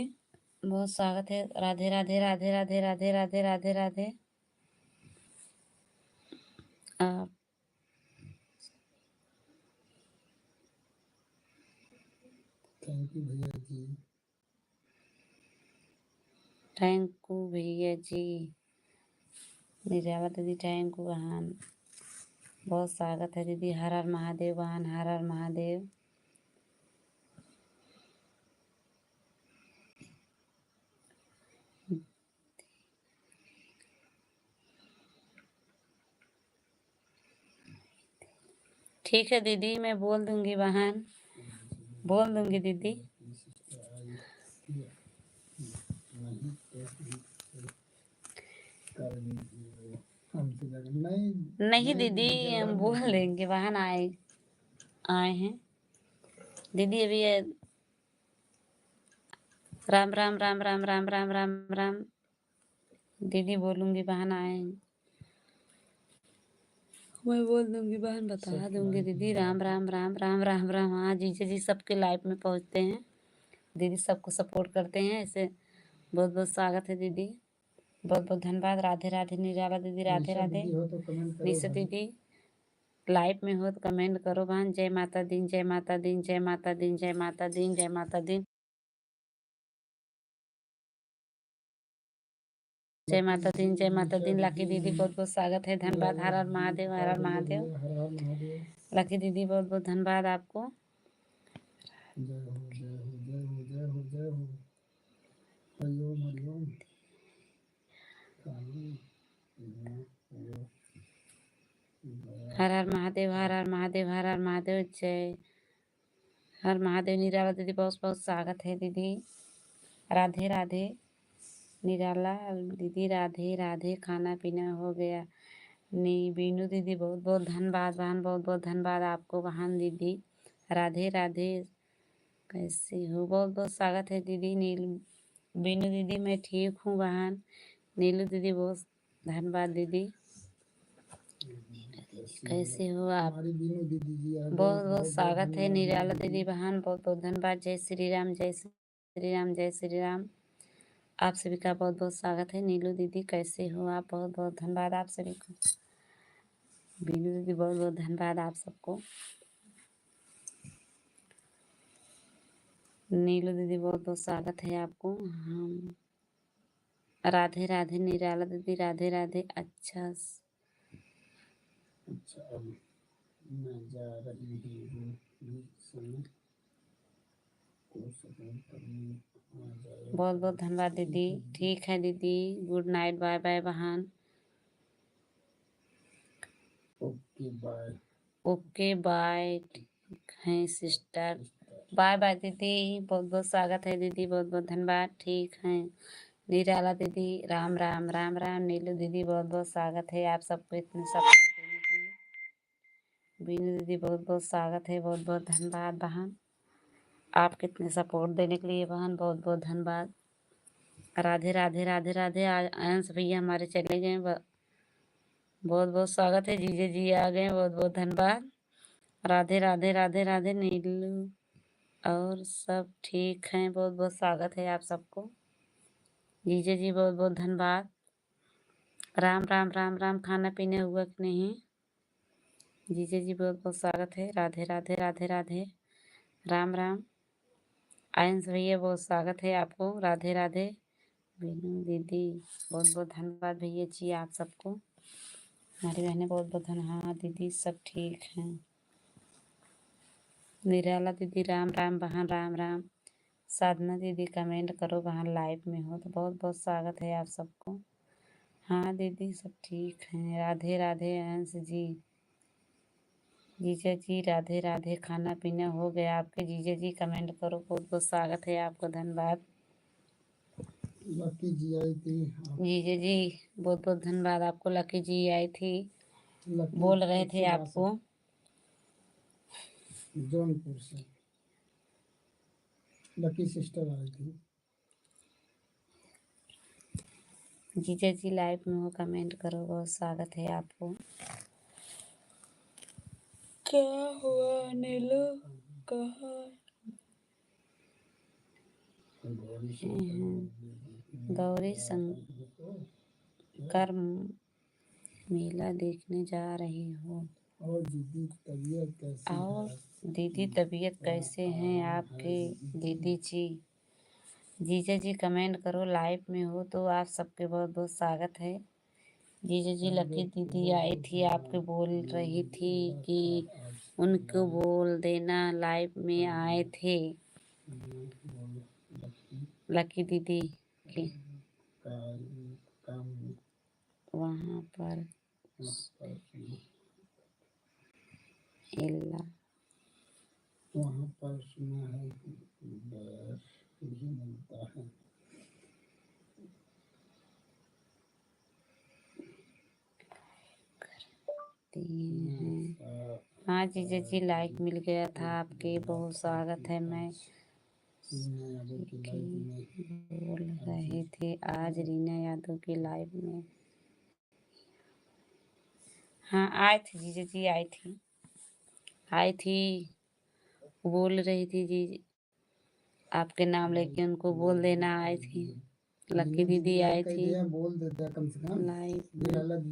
बहुत स्वागत है। राधे राधे राधे राधे राधे राधे राधे राधे। आप थैंक यू भैया जी। थैंक यू भैया जी। निराला दीदी थैंक यू बहन, बहुत स्वागत है दीदी। हर हर महादेव बहन, हर हर महादेव। ठीक है दीदी, मैं बोल दूंगी बहन, बोल दूंगी दीदी। नहीं दीदी, हम बोल देंगे बहन। आए आए हैं दीदी अभी राम राम राम राम राम राम राम राम। दीदी बोलूंगी बहन आए हैं, मैं बोल दूंगी बहन, बता दूंगी दीदी। राम राम राम राम राम राम। हाँ जीजा जी सबके लाइफ में पहुंचते हैं दीदी, सबको सपोर्ट करते हैं ऐसे। बहुत बहुत स्वागत है दीदी, बहुत बहुत धन्यवाद। राधे राधे निराला दीदी, राधे राधे। निशा दीदी लाइव में हो तो कमेंट करो बहन। जय माता दी, जय माता दी, जय माता दी, जय माता दी, जय माता दी, जय माता दी, जय माता दी। लकी दीदी बहुत बहुत स्वागत है, धन्यवाद। हर हर महादेव, हर हर महादेव। लकी दीदी बहुत बहुत धन्यवाद आपको। जय हो जय हो जय हो जय हो जय हो। हरिओम हरिओम। हर हर महादेव, हर हर महादेव, हर हर महादेव। जय हर महादेव। निराला दीदी बहुत बहुत स्वागत है दीदी। राधे राधे निराला दीदी, राधे राधे। खाना पीना हो गया नी बीनू दीदी, बहुत बहुत धन्यवाद बहन, बहुत बहुत धन्यवाद आपको बहन दीदी। राधे राधे, कैसी हो? बहुत बहुत स्वागत है दीदी। बीनू दीदी मैं ठीक हूँ बहन। नीलू दीदी बहुत धन्यवाद दीदी। कैसे हो आप? बहुत बहुत स्वागत है निराला दीदी बहन, बहुत बहुत धन्यवाद। जय श्री राम, जय श्री राम, जय श्री राम। आप सभी का बहुत बहुत स्वागत है। नीलू दीदी कैसे हो आप? बहुत बहुत धन्यवाद आप सभी को। बीनू दीदी बहुत बहुत धन्यवाद आप सबको। नीलू दीदी बहुत बहुत स्वागत है आपको। हम राधे राधे निराला दीदी, राधे राधे। अच्छा अब मैं जा रही हूँ समय को सपोर्ट करने आ जाएगा। बहुत बहुत धन्यवाद दीदी। ठीक है दीदी, गुड नाइट, बाय बाय बहन। Okay bye. ओके बाय, ठीक है सिस्टर। बाय बाय दीदी, बहुत बहुत स्वागत है दीदी, बहुत बहुत धन्यवाद। ठीक है निराला दीदी, राम राम राम राम। नीलू दीदी बहुत बहुत स्वागत है आप सबको इतने सपोर्ट देने के लिए। बीनू दीदी बहुत बहुत स्वागत है, बहुत बहुत धन्यवाद बहन। आप कितने सपोर्ट देने के लिए बहन, बहुत बहुत धन्यवाद। राधे राधे राधे राधे। अंश भैया हमारे चले गए, बहुत बहुत स्वागत है। जीजे जी आ गए, बहुत बहुत धन्यवाद। राधे राधे राधे राधे। नीलू और सब ठीक हैं, बहुत बहुत स्वागत है आप सबको। जीजे जी बहुत बहुत धन्यवाद। राम राम राम राम। खाना पीने हुआ कि नहीं? जीजे जी बहुत बहुत स्वागत है। राधे राधे राधे राधे। राम राम। आयंस भैया बहुत स्वागत है आपको। राधे राधे। बीनू दीदी बहुत बहुत धन्यवाद भैया जी आप सबको। हमारी बहनें बहुत बहुत धन्यवाद। हाँ दीदी सब ठीक हैं। निराला दीदी राम राम बहन, राम राम। साधना दीदी कमेंट करो बहन, लाइव में हो तो बहुत बहुत स्वागत है आप सबको। हाँ दीदी सब ठीक हैं। राधे राधे अंश जी। जीजा जी राधे राधे। खाना पीना हो गया आपके? जीजा जी कमेंट करो, बहुत बहुत स्वागत है आपको, धन्यवाद। लकी जी आई थी। जीजा जी बहुत बहुत धन्यवाद आपको। लकी जी आई थी, लकी बोल रहे थे आपको। जौनपुर से लकी सिस्टर आई थी। जीजा जी लाइव में हो, कमेंट करो, बहुत स्वागत है आपको। क्या हुआ नीलू? कहा गौरी शंकर मेला देखने जा रही हो? और दीदी तबीयत कैसी और है? दीदी तबीयत कैसे हैं आपके? दीदी जी जीजा जी कमेंट करो, लाइव में हो तो आप सबके बहुत बहुत स्वागत है। जीजा जी लकी दीदी आई थी, आपके बोल रही थी कि उनको बोल देना लाइव में आए थे। लकी दीदी की वहाँ पर इल्ला वहाँ पर सुना है कि भी मिलता है। हैं। हाँ जीजा जी लाइक मिल गया था आपके, बहुत स्वागत है। मैं बोल रहे थे आज रीना यादव की लाइव में। हाँ आए थे जीजा जी, आई थी बोल रही थी जी आपके नाम लेके उनको बोल देना। आई थी लकी दीदी आई थी, बोल देता कम से कम। लाइव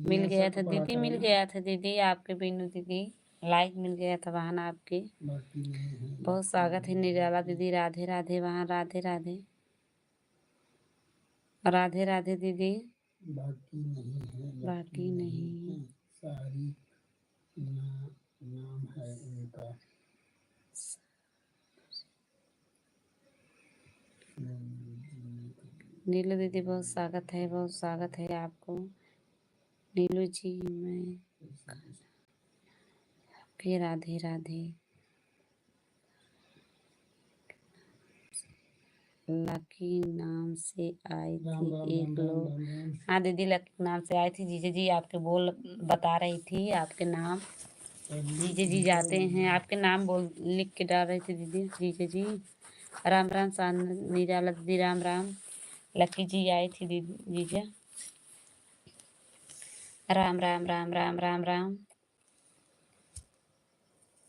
मिल गया था दीदी, मिल गया था दीदी आपके। बीनू दीदी लाइक मिल गया था वहाँ आपके, बहुत स्वागत है। निराला दीदी राधे राधे वहाँ, राधे राधे राधे राधे दीदी। बाकी नहीं है, बाकी नहीं सारी नाम है उनका। नीलू दीदी बहुत स्वागत है, बहुत स्वागत है आपको। नीलू जी मैं आपके राधे राधे। लकी नाम से आई थी एक लोग। हाँ दीदी लकी नाम से आई थी। जीजे जी आपके बोल बता रही थी आपके नाम। जीजे जी जाते हैं आपके नाम बोल लिख के डाल रही थी दीदी। जीजे जी राम राम। निराला दीदी राम राम। लकी जी आई थी दीदी जीजा। राम राम राम राम राम राम।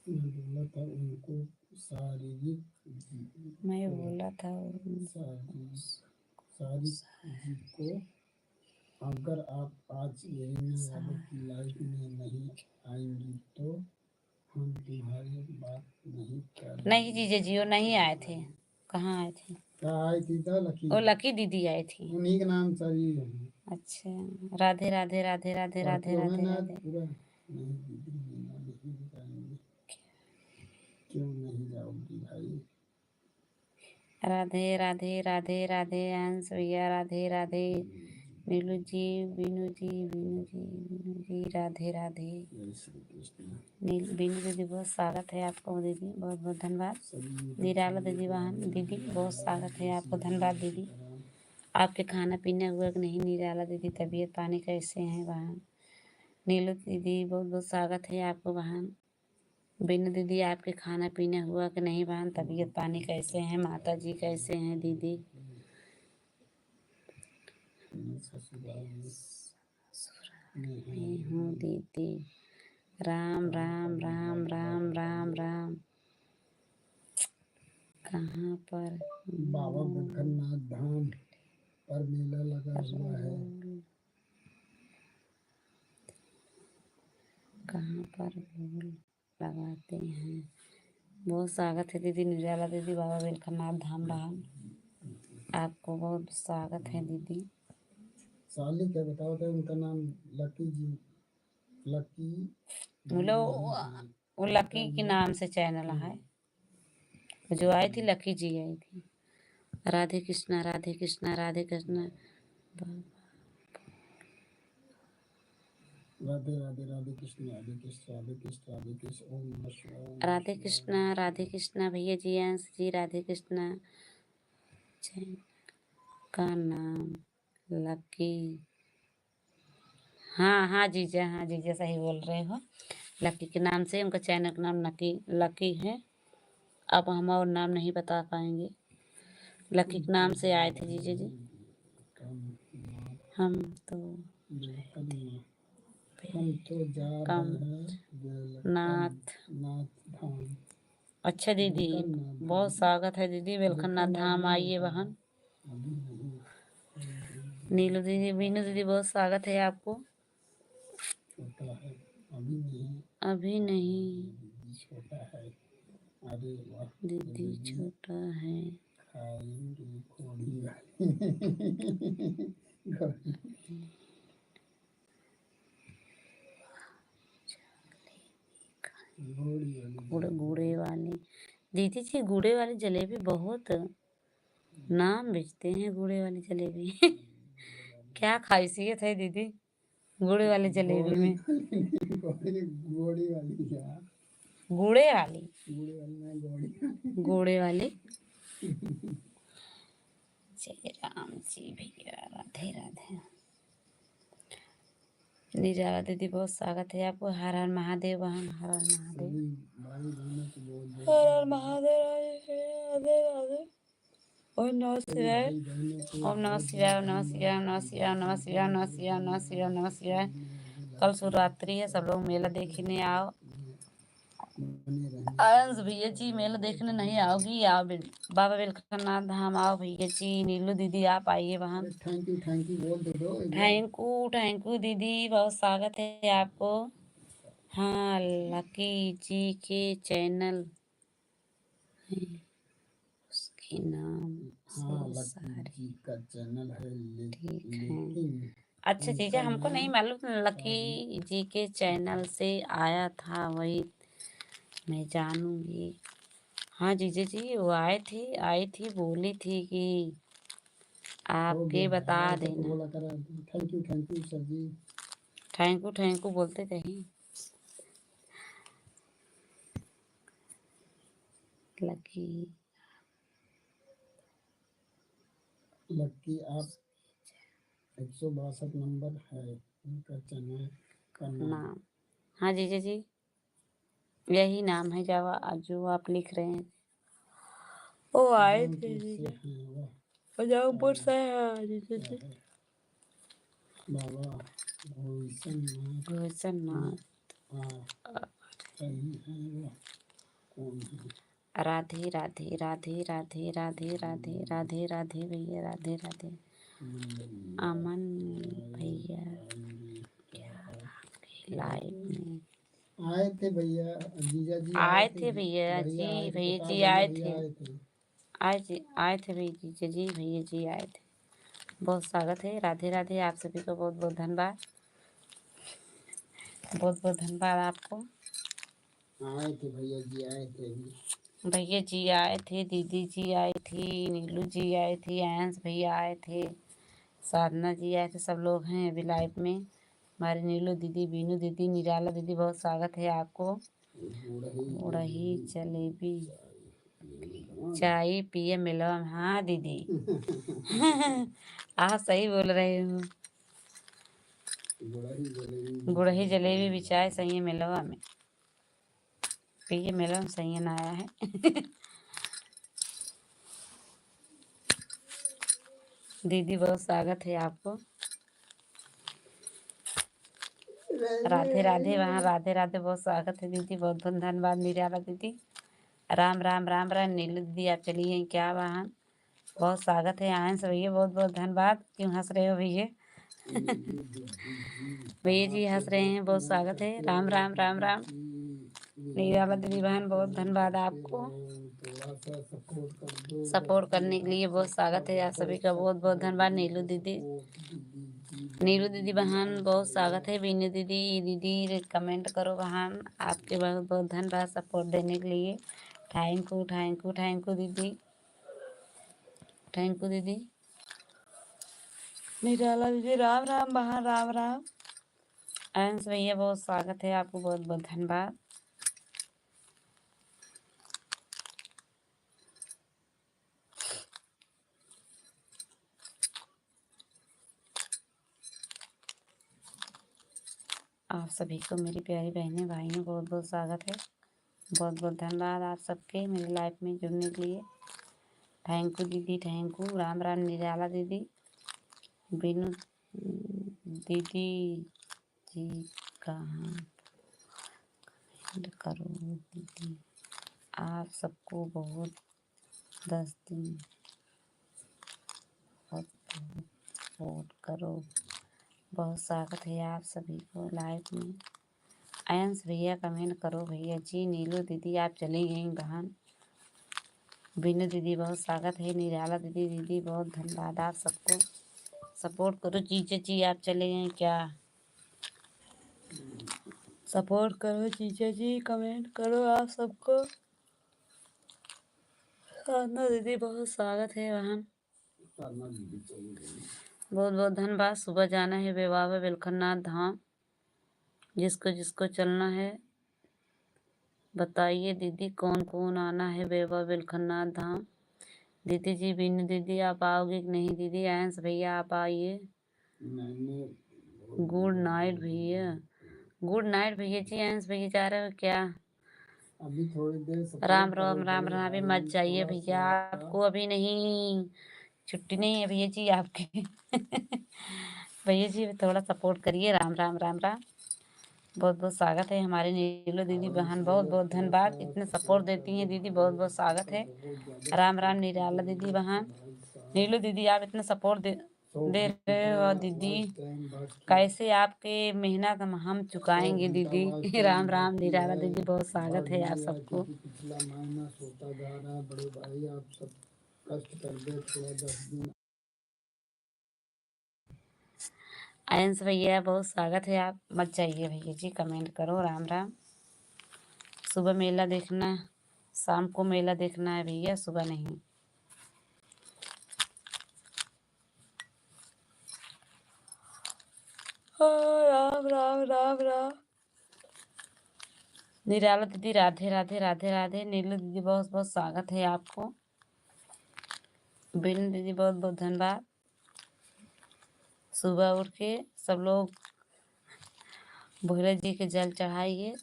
उनको शारीरिक मैं बोला था शारीरिक को अगर आप आज यादव की लाइफ में नहीं आएंगी तो हम तुम्हारी बात नहीं कर। नहीं जीजे जी वो नहीं आए थे। कहाँ आए थे? आई थी तो लकी, वो लकी दीदी आई थी। उन्हीं के नाम सही है। अच्छा राधे राधे राधे राधे राधे राधे राधे। पूरा नहीं दीदी नहीं बताएंगे। क्यों नहीं जाओगी भाई? राधे राधे राधे राधे अंश भैया राधे राधे। नीलू जी बीनू जी बीनू जी बीनू जी राधे राधे। बीनू दीदी बहुत स्वागत है आपको दीदी, बहुत बहुत धन्यवाद। निराला दीदी बहन दीदी बहुत स्वागत है आपको, धन्यवाद दीदी। आपके खाना पीना हुआ कि नहीं निराला दीदी? तबीयत पानी कैसे हैं बहन? नीलू दीदी बहुत बहुत स्वागत है आपको बहन। बिनु दीदी आपके खाना पीना हुआ कि नहीं बहन? तबीयत पानी कैसे हैं? माता जी कैसे हैं दीदी? ससुराल मैं हूँ दीदी। राम राम राम राम राम राम। कहाँ पर? बाबा बैद्यनाथ धाम पर मेला लगा हुआ है। कहाँ पर भूल लगाते हैं? बहुत स्वागत है दीदी निर्जला दीदी, बाबा बैद्यनाथ धाम बहन, आपको बहुत स्वागत है दीदी। साली क्या बताओ तो उनका नाम लकी जी, लकी बोलो वो लकी के नाम से चैनल है, जो आई थी लकी जी आई थी। राधे कृष्णा राधे कृष्णा राधे कृष्णा। राधे राधे राधे कृष्ण राधे कृष्ण राधे कृष्ण राधे कृष्ण ओम नमः शिवाय। राधे कृष्णा भैया जी, अंश जी राधे कृष्णा। चैनल का नाम लकी। हाँ जीजा सही बोल रहे हो। लकी के नाम से उनका चैनल का नाम लकी है। अब हम और नाम नहीं बता पाएंगे। लकी के नाम से आए थे जीजा जी। हम तो जा कम रहे हैं नाथ। नाथ धाम। अच्छा दीदी, बहुत स्वागत है दीदी, बेलखन्नाथ धाम आइए बहन। नीलू दीदी, बीनू दीदी, बहुत स्वागत है आपको। छोटा है अभी नहीं छोटा है। अरे वाह दीदी छोटा है। खाएंगे घोड़ी वाली गुड़े वाली दीदी जी, गुड़े वाली जलेबी बहुत नाम बेचते हैं गुड़े वाली जलेबी क्या खासियत है दीदी गुड़े वाली जलेबी में? घोड़ी वाली क्या? गुड़े वाली घोड़ी गुड़े वाली। जय राम जी भैया, राधे राधे। निर्जला दीदी, बहुत स्वागत है आपको। हर हर महादेव बहन, हर हर महादेव, हर हर महादेव, राधे राधे। ओम नमः शिवाय, ओम नमः शिवाय, ओम नमः शिवाय, ओम नमः शिवाय, ओम नमः शिवाय, ओम नमः शिवाय, ओम नमः शिवाय, ओम नमः शिवाय। कल शिवरात्रि है, सब लोग मेला देखने आओ। आयंस भैया जी, मेला देखने नहीं आओगी? आओ बाबा बैद्यनाथ धाम आओ भैया जी। नीलू दीदी आप आइए वहाँ। थैंक यू बोल दो। थैंक यू दीदी, बहुत स्वागत है आपको। हाँ, लकी जी के चैनल है, उसके नाम लकी जी का चैनल है ठीक है। लेकिन अच्छा जीजा, हमको नहीं मालूम, लकी जी के चैनल से आया था, वही मैं जानूंगी। हाँ जीजा जी, वो आई थी बोली थी कि आपके बता देना। Thank you sir ji. Thank you बोलते कहीं। लकी आप 162 नंबर है उनका चैनल का नाम। हाँ जीजा जी, यही नाम है जो आप लिख रहे हैं। वो आए थे पंजाबपुर से है जीजा जी। बाबा भोजननाथ कौन है? राधे राधे राधे राधे राधे राधे राधे राधे भैया, राधे राधे। अमन भैया लाइव में आए थे भैया, जीजा जी आए थे भैया जी, भैया जी आए थे भैया जी आए थे। बहुत स्वागत है, राधे राधे। आप सभी को बहुत बहुत धन्यवाद, बहुत बहुत धन्यवाद आपको। आए थे भैया जी, भैया जी आए थे, दीदी जी आई थी, नीलू जी आई थी, आयंस भैया आए थे, साधना जी आए थे। सब लोग हैं अभी लाइव में। हमारी नीलू दीदी, बीनू दीदी, निराला दीदी, बहुत स्वागत है आपको। गुड़ही जलेबी चाय पिए मिलो। हाँ दीदी आप सही बोल रहे हो। गुड़ही जलेबी भी चाय सही है मिलवा में। ये मेरा सही ना आया है। दीदी बहुत स्वागत है आपको। राधे राधे, वहाँ राधे राधे बहुत स्वागत है दीदी, बहुत बहुत धन्यवाद निर्मला दीदी। राम राम राम राम। नीलू दीदी आप चलिए क्या वहाँ, बहुत स्वागत है। आयंस भैया बहुत बहुत धन्यवाद। क्यों हंस रहे हो भैया? भैया जी हंस रहे हैं, बहुत स्वागत है। राम राम राम राम। निर्मला दीदी बहन बहुत धन्यवाद आपको, सपोर्ट करने के लिए बहुत स्वागत है आप सभी का, बहुत बहुत धन्यवाद। नीलू दीदी, नीलू दीदी बहन बहुत स्वागत है। बीनू दीदी, दीदी कमेंट करो बहन, आपके बहुत बहुत धन्यवाद सपोर्ट देने के लिए। Thank you thank you thank you दीदी, थैंक यू दीदी। निर्मला दीदी राम राम बहन, राम राम। अंश भैया बहुत स्वागत है आपको, बहुत बहुत धन्यवाद। आप सभी को मेरी प्यारी बहनें भाइयों बहुत बहुत स्वागत है, बहुत बहुत धन्यवाद आप सबके मेरी लाइफ में जुड़ने के लिए। थैंक यू दीदी, थैंक यू। राम राम निर्मला दीदी, बीनू दीदी जी कहाँ करो दीदी, आप सबको बहुत 10 दिन बहुत सपोर्ट करो। बहुत स्वागत है आप सभी को लाइव में। आयंस भैया कमेंट करो भैया जी। नीलू दीदी आप चली गई बहन। बीनू दीदी बहुत स्वागत है। निर्मला दीदी, दीदी बहुत धन्यवाद आप सबको, सपोर्ट करो। जीजा जी आप चले गए क्या, सपोर्ट करो जीजा जी, कमेंट करो आप सबको। साधना दीदी बहुत स्वागत है बहन, बहुत बहुत धन्यवाद। सुबह जाना है बेवावा बिलखनाथ धाम, जिसको जिसको चलना है बताइए दीदी, कौन कौन आना है बेवा बिलखनाथ धाम। दीदी जी, बीनू दीदी आप आओगे कि नहीं? दीदी आयंस भैया आप आइए। गुड नाइट भैया, गुड नाइट भैया जी। आयंस भैया जा रहे हो क्या? अभी थोड़ी देर राम राम राम राम। अभी मत जाइए भैया, आपको अभी नहीं, छुट्टी नहीं है भैया जी आपके। भैया जी थोड़ा सपोर्ट करिए। राम राम राम राम, बहुत बहुत स्वागत है हमारे नीलू दीदी बहन, बहुत बहुत धन्यवाद, इतने सपोर्ट देती हैं दीदी, बहुत बहुत स्वागत है। राम राम निर्मला दीदी बहन। नीलू दीदी आप इतना सपोर्ट दे रहे हो दीदी, कैसे आपके मेहनत हम चुकाएंगे दीदी। राम राम निर्मला दीदी, बहुत स्वागत है आप सबको। पिछला महीना सोता जा रहा है, बड़े भाई आप सब कष्ट कर दे थोड़ा 10 दिन। आयंस भैया बहुत स्वागत है, आप मत जाइए भैया जी, कमेंट करो। राम राम। सुबह मेला देखना, शाम को मेला देखना है भैया, सुबह नहीं। राम राम राम राम। निराला दीदी राधे राधे राधे राधे। नीलू दीदी बहुत बहुत स्वागत है आपको। बीनू दीदी बहुत बहुत धन्यवाद। सुबह उठ के सब लोग भोले जी के जल चढ़ाइए।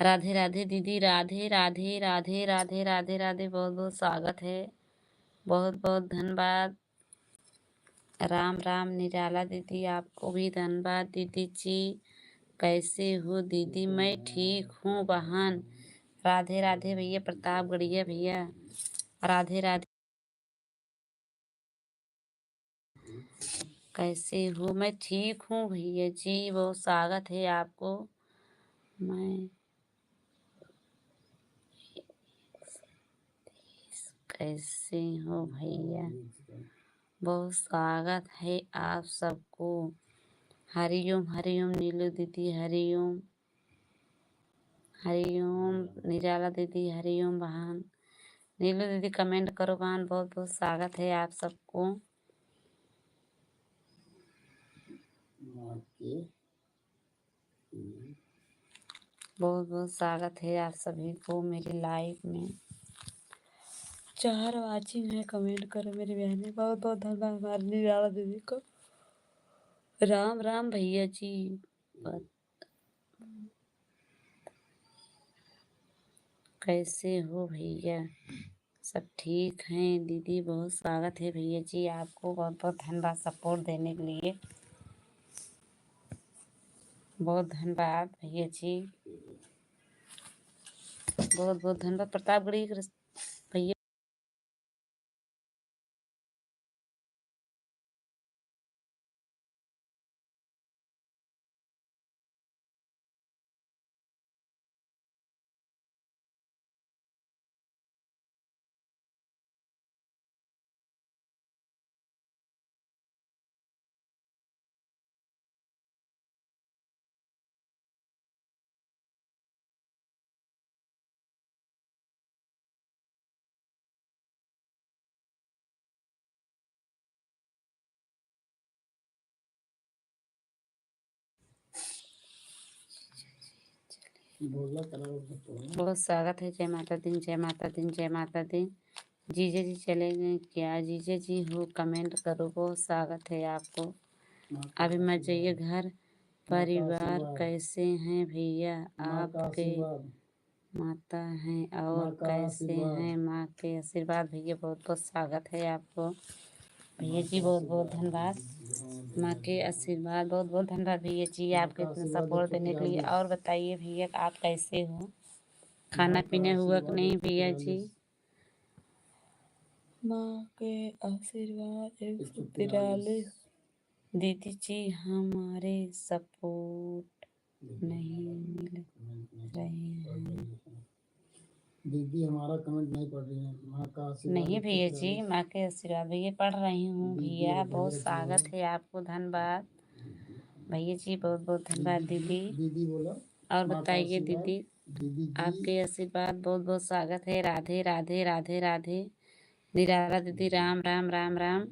राधे राधे दीदी, राधे राधे राधे राधे राधे राधे, बहुत बहुत स्वागत है, बहुत बहुत धन्यवाद। राम राम निराला दीदी, आपको भी धन्यवाद। दीदी जी कैसे हो दीदी? मैं ठीक हूँ बहन। राधे राधे भैया, प्रतापगढ़िया भैया, राधे राधे। कैसे हो? मैं ठीक हूँ भैया जी, बहुत स्वागत है आपको। मैं कैसे हो भैया? बहुत स्वागत है आप सबको। हरिओम हरिओम नीलू दीदी, हरिओम हरिओम निराला दीदी, हरिओम बहन। नीलू दीदी कमेंट करो बहन, बहुत बहुत स्वागत है आप सबको। बहुत बहुत स्वागत है आप सभी को मेरी लाइफ में। 4 वाचिंग है, कमेंट करो मेरी बहनें, बहुत बहुत धन्यवाद हमारी निराला दीदी को। राम राम भैया जी। कैसे हो भैया? सब ठीक हैं दीदी। बहुत स्वागत है भैया जी, आपको बहुत बहुत धन्यवाद सपोर्ट देने के लिए। बहुत धन्यवाद भैया जी, बहुत बहुत धन्यवाद। प्रतापगढ़ी भैया बोला करो तो। बहुत स्वागत है। जय माता दी, जय माता दी, जय माता दी। जीजा जी चले गए क्या? जीजा जी हो, कमेंट करो। बहुत स्वागत है आपको। अभी मत जाइए घर। परिवार कैसे हैं भैया आपके? माता हैं और कैसे हैं? माँ के आशीर्वाद भैया। बहुत बहुत स्वागत है आपको भैया जी, बहुत बहुत धन्यवाद। माँ के आशीर्वाद, बहुत बहुत धन्यवाद भैया जी आपके इतना सपोर्ट देने के लिए। और बताइए भैया आप कैसे हो? खाना पीना हुआ कि नहीं भैया जी? माँ के आशीर्वाद 143। दीदी जी हमारे सपोर्ट नहीं मिल रहे हैं। दीदी हमारा कमेंट नहीं पढ़ रही है। माँ का आशीर्वाद नहीं भैया जी, माँ के आशीर्वाद भैया पढ़ रही हूँ भैया। बहुत स्वागत है आपको, धन्यवाद भैया जी, बहुत बहुत धन्यवाद दीदी। दीदी बोला। और बताइए दीदी, आपके आशीर्वाद, बहुत बहुत स्वागत है। राधे राधे राधे राधे। निराला दीदी राम राम राम राम।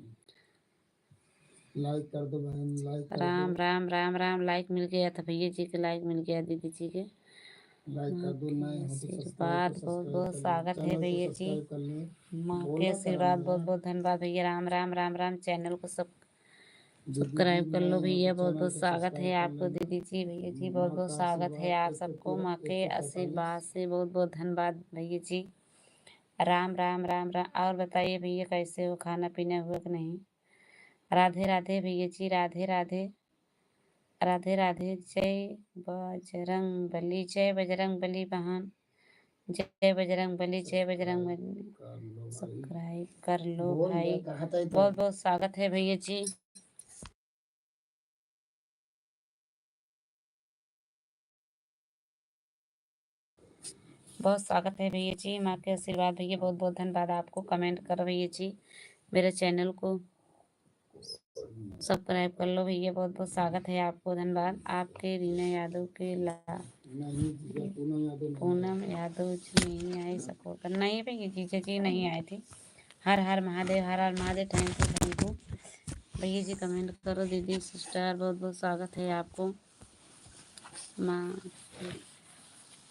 लाइक कर दो बहन, लाइक कर राम दो। राम राम राम। लाइक मिल गया था भैया जी के, लाइक मिल गया दीदी जी के। लाइक कर दो, नए हो तो आशीर्वाद, बहुत बहुत स्वागत है भैया जी। कर ले। माँ के आशीर्वाद, बहुत बहुत धन्यवाद भैया। राम राम राम राम। चैनल को सब्सक्राइब कर लो भैया। बहुत बहुत स्वागत है आपको दीदी जी, भैया जी, बहुत बहुत स्वागत है आप सबको। माँ के आशीर्वाद से बहुत बहुत धन्यवाद भैया जी। राम राम राम राम। और बताइए भैया कैसे हो? खाना पीना हुआ कि नहीं? राधे राधे भैया जी, राधे राधे राधे राधे। जय बजरंग बली, जय बजरंग बली बहन। जय बजरंग बली, जय बजरंग बली। सब्सक्राइब कर लो भाई। बहुत बहुत स्वागत है भैया जी। बहुत स्वागत है भैया जी। माँ के आशीर्वाद भैया, बहुत बहुत धन्यवाद आपको। कमेंट करो भैया जी, मेरे चैनल को सब्सक्राइब कर लो भैया। बहुत बहुत स्वागत है आपको, धन्यवाद। आपके रीना यादव के पूनम यादव जी नहीं आई सपोर्ट कर? नहीं भैया जीजा जी नहीं आए थे। हर हर महादेव, हर हर महादेव। थैंक यू भैया जी। कमेंट करो दीदी सिस्टर, बहुत बहुत स्वागत है आपको। माँ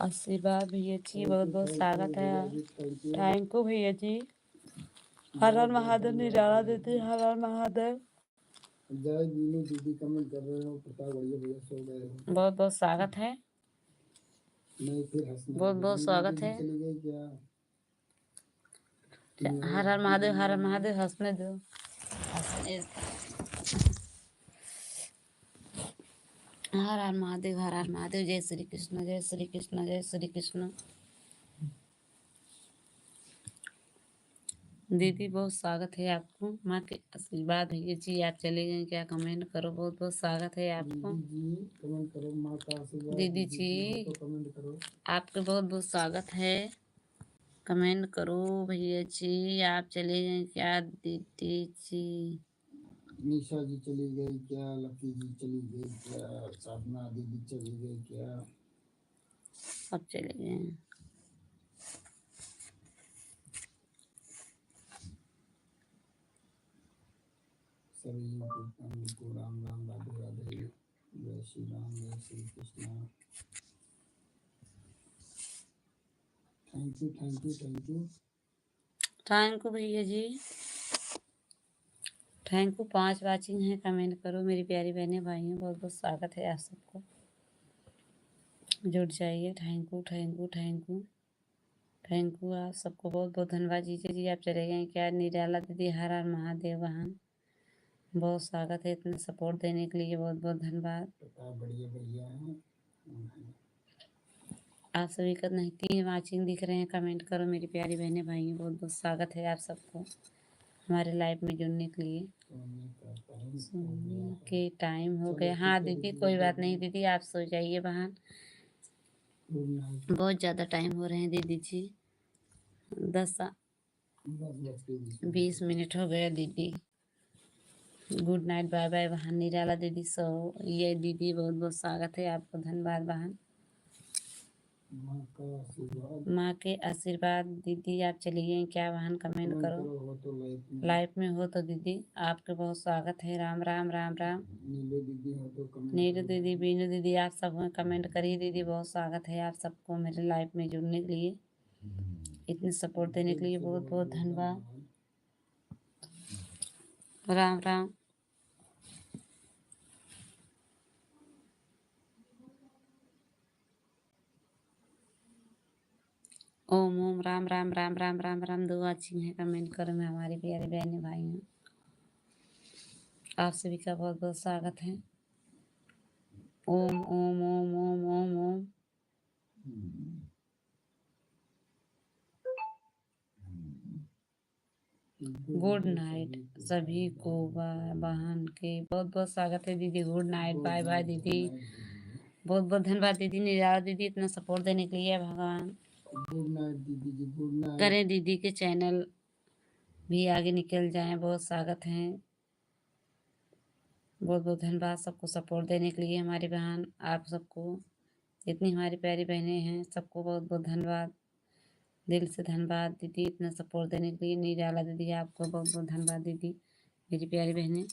आशीर्वाद भैया जी, बहुत बहुत स्वागत है। थैंक यू भैया जी। हर हर महादेव। निराला दीदी हर हर महादेव। जय दीनू दीदी कमेंट कर रहे हो। प्रतापगढ़ी भैया सो गए हो। बहुत बहुत स्वागत है। नहीं फिर हंसने बहुत बहुत स्वागत है। चली गई क्या? हर हर महादेव, हर हर महादेव। हंसने दो, हंसने। हर हर महादेव, हर हर महादेव। जय श्री कृष्ण, जय श्री कृष्ण, जय श्री कृष्ण। दीदी बहुत स्वागत है आपको। माँ के आशीर्वाद भैया जी। आप चले गए क्या? कमेंट करो। बहुत बहुत स्वागत है आपको दीदी कमेंट करो। माँ का आशीर्वाद दीदी जी, तो कमेंट करो। आपके बहुत बहुत स्वागत है। कमेंट करो भैया जी। आप चले गए क्या दीदी जी? निशा जी चली गई क्या? लकी जी चली गई क्या? साधना दीदी चली गई क्या? सब चले गए हैं। सभी यूट्यूब फैमिली को राम राम, राधे राधे, जय श्री राम, जय Shri Krishna. Thank you thank you thank you thank you भैया जी, थैंक यू। 5 वाचिंग है। कमेंट करो मेरी प्यारी बहनें भाइयों। बहुत बहुत स्वागत है आप सबको। जुड़ जाइए। Thank you thank you thank you. Thank you, आप सबको बहुत बहुत धन्यवाद। जीजा जी आप चले गए क्या? निराला दीदी हर हर महादेव बहन, बहुत स्वागत है, इतना सपोर्ट देने के लिए बहुत बहुत धन्यवाद। बढ़िया बढ़िया है। आप सभी का नहीं वाचिंग दिख रहे हैं, कमेंट करो मेरी प्यारी बहनें भाइयों, बहुत बहुत स्वागत है आप सबको हमारे लाइव में जुड़ने के लिए। सोने के टाइम हो गया। हाँ दीदी कोई बात नहीं दीदी, आप सो जाइए बहन, बहुत ज़्यादा टाइम हो रहे हैं दीदी जी, 10-20 मिनट हो गया दीदी। गुड नाइट, बाय बाय बहन। निराला दीदी सो ये दीदी बहुत बहुत स्वागत है आपको, धन्यवाद बहन। माँ के आशीर्वाद दीदी आप चली गई क्या बहन? कमेंट करो, लाइफ में हो तो दीदी आपके बहुत स्वागत है। राम राम राम राम। नीरू दीदी, बीनू दीदी, आप सब हैं, कमेंट करिए दीदी, बहुत स्वागत है आप सबको मेरे लाइफ में जुड़ने के लिए, इतनी सपोर्ट देने के लिए बहुत बहुत धन्यवाद। राम राम। ओम ओम राम राम राम राम राम राम। दो अच्छी हैं, कमेंट करो मैं हमारी प्यारे बहनें भाई हैं, आप सभी का बहुत बहुत स्वागत है। ओम ओम ओम ओम ओम ओम। गुड नाइट सभी को, बहन के बहुत बहुत स्वागत है दीदी। गुड नाइट, बाय बाय दीदी, बहुत बहुत धन्यवाद दीदी। निराला दीदी इतना सपोर्ट देने के लिए, भगवान गुड नाइट दीदी जी, गुड नाइट। करें दीदी के चैनल भी आगे निकल जाएं, बहुत स्वागत है, बहुत बहुत धन्यवाद सबको सपोर्ट देने के लिए। हमारी बहन आप सबको, जितनी हमारी प्यारी बहनें हैं सबको बहुत बहुत धन्यवाद, दिल से धन्यवाद दीदी इतना सपोर्ट देने के लिए। निराला दीदी आपको बहुत बहुत धन्यवाद दीदी, मेरी प्यारी बहनें।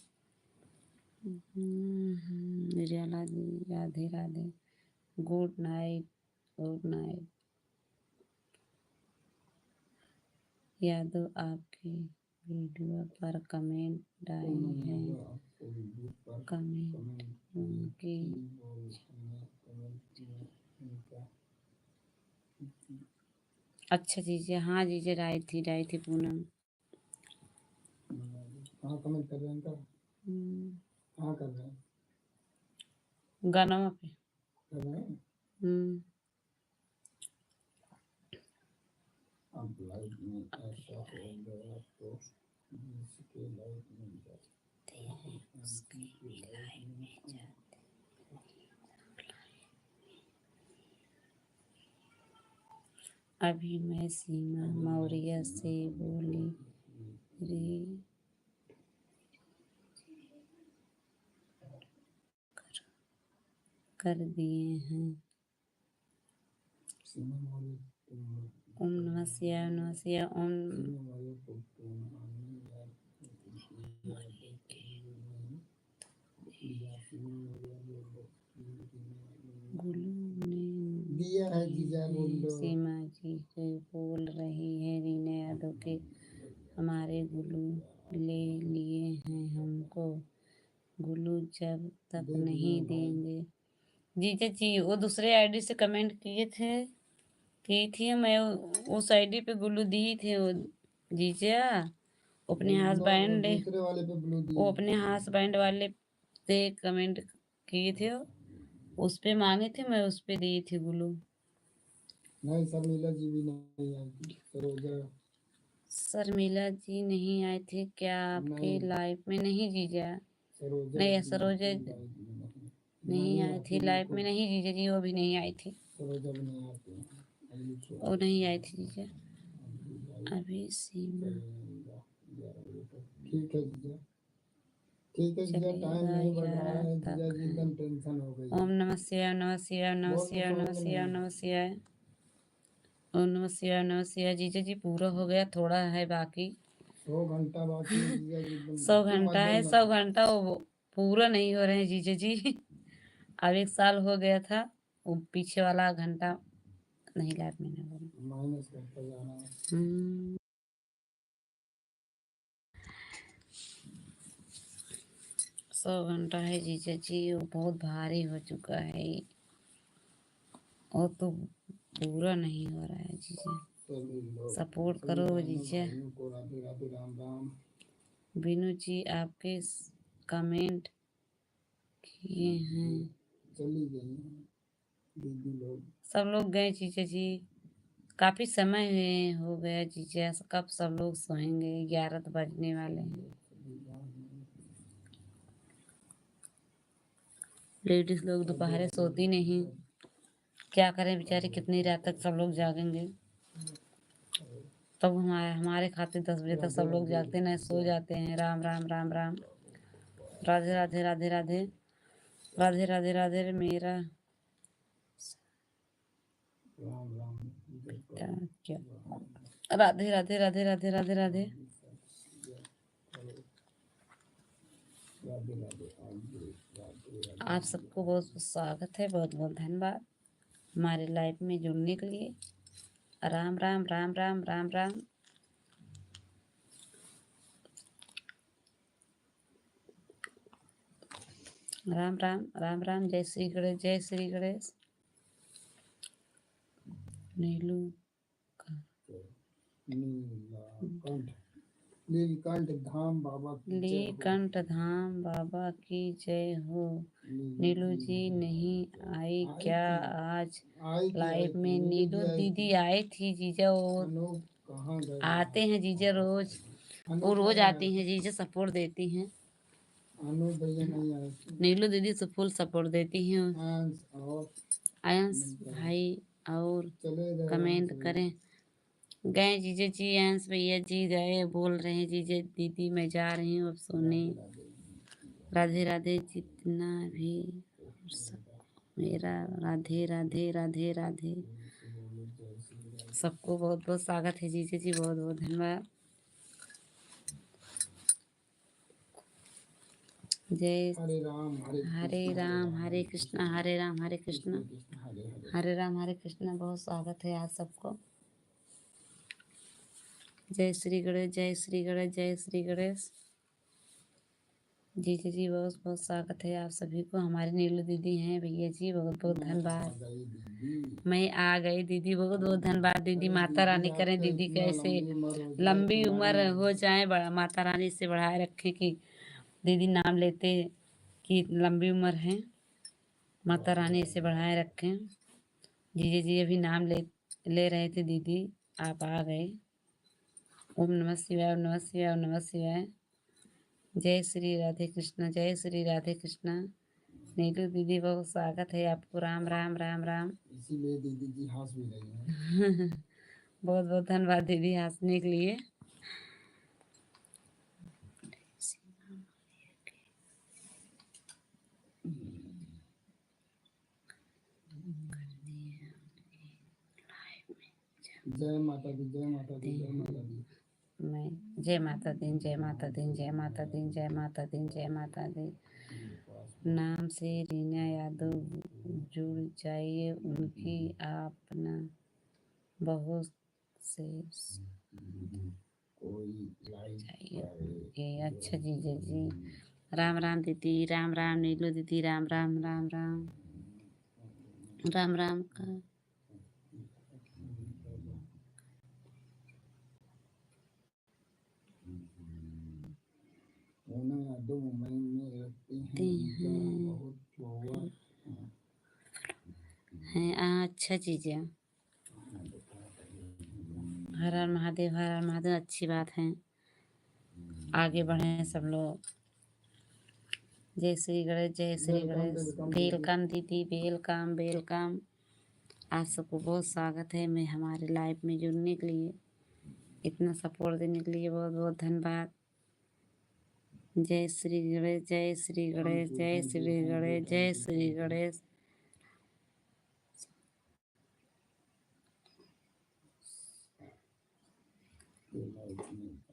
निराला दीदी Radhe Radhe, good night good night. Yadav आपकी वीडियो पर कमेंट डाले हैं, कमेंट उनकी। अच्छा जीजे, हाँ जीजे डाई थी पूनम। हाँ कमेंट कर रहे हैं, हाँ कर रहे हैं, गाना पे कर रहे हैं। अब लाइव में ऐसा हो गया तो जिसके लाइव में जाते हैं उसकी लाइव में जाते। अभी मैं सीमा मौर्य से बोली रे कर दिए हैं। ओम नमः शिवाय, ओम नमः शिवाय, ओम। गुलू ने दिया है जीजा बोलो। सीमा जी को बोल रही है रीना यादव के हमारे गुलू ले लिए हैं हमको, गुलू जब तक नहीं देंगे। जीजा जी वो दूसरे आईडी से कमेंट किए थे, की थी, मैं उस आईडी पे गुलू दी थे वो जीजा, अपने हस्बैंड, दूसरे वाले पे ब्लू दी, वो अपने हस्बैंड वाले से कमेंट किए थे, उस पे मांगे थे, मैं उस पे दी थी गुलू। नहीं शर्मिला जी भी नहीं आई थी, सरोजा। शर्मिला जी नहीं आए थे क्या आपके लाइफ में? नहीं जीजा, सरोजा नहीं सरोजा नहीं आई थी लाइफ में, बिल्कुल। नहीं जीजा जी वो भी नहीं आई थी, सरोजा भी नहीं आती है, वो नहीं आई थी जीजा। अभी सीमा ठीक है जीजा, ठीक है जीजा, टाइम नहीं बढ़ रहा है जीजा जी, एकदम टेंशन हो गई। ओम नमः शिवाय, ओम नमः शिवाय, ओम नमः शिवाय, ओम नमः शिवाय, ओम नमः शिवाय, ओम नमः शिवाय, ओम नमः शिवाय। जीजा जी पूरा हो गया, थोड़ा है बाकी, 100 घंटा बाकी है जीजा जी, एकदम 100 घंटा है, 100 घंटा वो पूरा नहीं हो रहे हैं जीजा जी। अब 1 साल हो गया था, वो पीछे वाला घंटा नहीं लाइफ में नहीं हो रहा। माइनस करता जाना है। 100 घंटा है जीजा जी, वो बहुत भारी हो चुका है, वो तो पूरा नहीं हो रहा है जीजा। सभी लोग सपोर्ट सभी करो बहनों जीजा। भाइयों को राधे राधे राम राम। बीनू जी आपके कमेंट किए हैं। चली गई हैं दीदी लोग। सब लोग गए जीजा जी, काफी समय हो गया जीजा, कब सब लोग सोएंगे, 11 तो बजने वाले हैं। लेडीज लोग दोपहर सोती नहीं, क्या करें बेचारे, कितनी रात तक सब लोग जागेंगे। तब हमारे खाते 10 बजे तक सब लोग जागते नहीं, सो जाते हैं। राम राम राम राम। राधे राधे राधे राधे राधे राधे राधे मेरा राम राम क्या राधे राधे राधे राधे राधे राधे। राधे राधे। आप सबको बहुत बहुत स्वागत है, बहुत बहुत धन्यवाद हमारे लाइफ में जुड़ने के लिए। राम राम राम राम राम राम। राम राम राम राम। जय श्री गणेश, जय श्री गणेश। नीलू नीलकंठ नीलकंठ धाम बाबा की जय हो। नीलकंठ धाम बाबा की जय हो। नीलू जी नहीं आई क्या आज लाइव में? नीलू दीदी आई थी जीजा, वो कहाँ गए? आते हैं जीजा रोज, वो रोज आती हैं जीजा, सपोर्ट देती हैं। अनु भैया नहीं आए। नीलू दीदी से फुल सपोर्ट देती हैं। और आयंस भाई और कमेंट करें। गए जीजा जी, आयंस भैया जी गए, बोल रहे हैं जीजा दीदी मैं जा रही हूँ अब सोने। राधे राधे। जितना भी मेरा राधे राधे राधे राधे। सबको बहुत बहुत स्वागत है जीजा जी, बहुत बहुत धन्यवाद। जय हरे राम हरे कृष्णा हरे राम हरे कृष्णा हरे राम हरे कृष्णा। बहुत स्वागत है आप सबको। जय श्री गणेश, जय श्री गणेश, जय श्री गणेश। जी जी जी, बहुत बहुत स्वागत है आप सभी को। हमारी नीलू दीदी हैं भैया जी, बहुत बहुत धन्यवाद। मैं आ गई दीदी, बहुत बहुत धन्यवाद दीदी। माता रानी करें दीदी कैसे लंबी उम्र हो जाए, बड़ा माता रानी से बढ़ाए रखें कि दीदी नाम लेते कि लंबी उम्र है, माता रानी से बढ़ाए रखें। जी जी अभी नाम ले रहे थे दीदी, आप आ गए। ओम नमः शिवाय, ओम नमः शिवाय, ओम नमः शिवाय। जय श्री राधे कृष्णा, जय श्री राधे कृष्णा। नीलू दीदी बहुत स्वागत है आपको। राम राम राम राम। इसीलिए दीदी जी हंस भी रही हैं। बहुत बहुत धन्यवाद दीदी हंसने के लिए। जय माता दी, जय माता दी, जय माता दी। मैं जय माता दी, जय माता दी, जय माता दी, जय माता दी, जय माता दी। नाम से रीना यादव जुड़ जाइए, उनकी अपना बहुत से चाहिए। अच्छा जीजा जी। राम राम दीदी, राम राम नीलू दीदी, राम राम राम राम राम राम का। मुंबई में रहती हैं, बहुत हैं। अच्छा जीजा, हर हर महादेव, हर हर महादेव। अच्छी बात है, आगे बढ़े सब लोग। जय श्री गणेश, जय श्री गणेश। वेलकम दीदी, वेलकम वेलकम। आप सबको बहुत स्वागत है। मैं हमारे लाइफ में जुड़ने के लिए, इतना सपोर्ट देने के लिए बहुत बहुत धन्यवाद। जय श्री गणेश, जय श्री गणेश, जय श्री गणेश, जय श्री गणेश।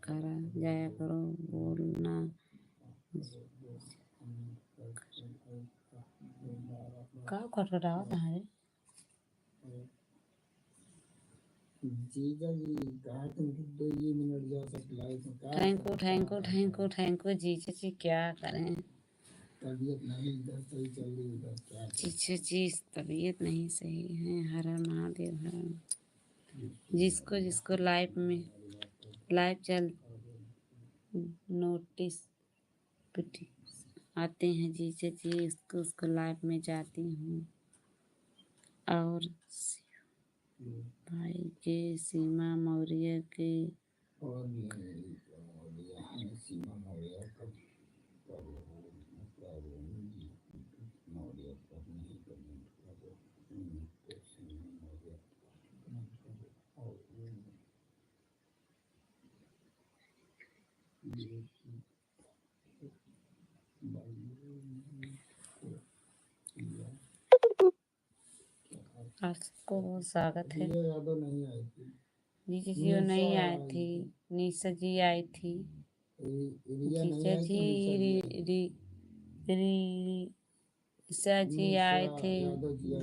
करा जाया करो, बोलना का खटखटावत है। जीजा जी कहा तुम 2 मिनट जा सकते लाइफ में। Thank you thank you thank you thank you जीजा जी, क्या करें। तबीयत नहीं इधर सही चल रही, उधर क्या जीजा जी तबीयत नहीं सही है। हर हर महादेव, हर जिसको जिसको लाइव में लाइव चल नोटिस आते हैं जीजा जी, उसको उसको लाइव में जाती हूँ। और भाई के सीमा मौर्य के और सीमा मौर्य का आपको बहुत स्वागत है। यादव नहीं आई थी, जीजा जी वो नहीं आई थी, निशा जी आई थी। जीजा जी निशा जी आए थे। लोकगीत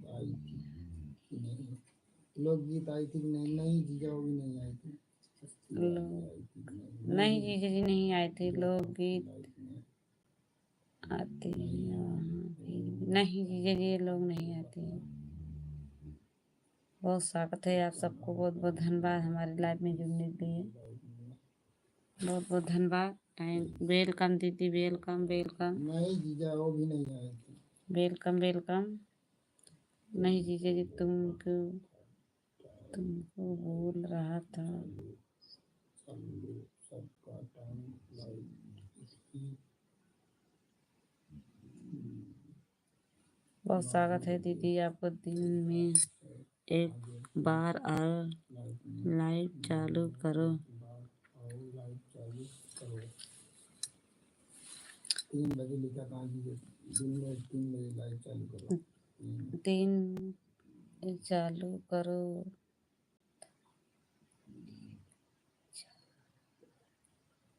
आई थी कि नहीं? लोकगीत आई थी कि नहीं? नहीं जीजा वो भी नहीं आई थी। नहीं जीजा जी नहीं आए थे। लोकगीत आते हैं वहाँ फिर नहीं जीजा जी ये लोग नहीं आते हैं। बहुत स्वागत है आप सबको, बहुत बहुत धन्यवाद हमारे लाइव में जुड़ने के लिए। बहुत बहुत धन्यवाद। वेलकम दीदी, वेलकम वेलकम। नहीं जीजा वो भी नहीं आए थे। Welcome welcome. नहीं जीजा जी तुमको बोल रहा था। सबका टाइम बहुत स्वागत है दीदी आपको। दिन में एक बार और लाइव चालू करो। 3 बजे लिखा था जी, दिन में 3 बजे लाइव चालू करो। 3 चालू करो।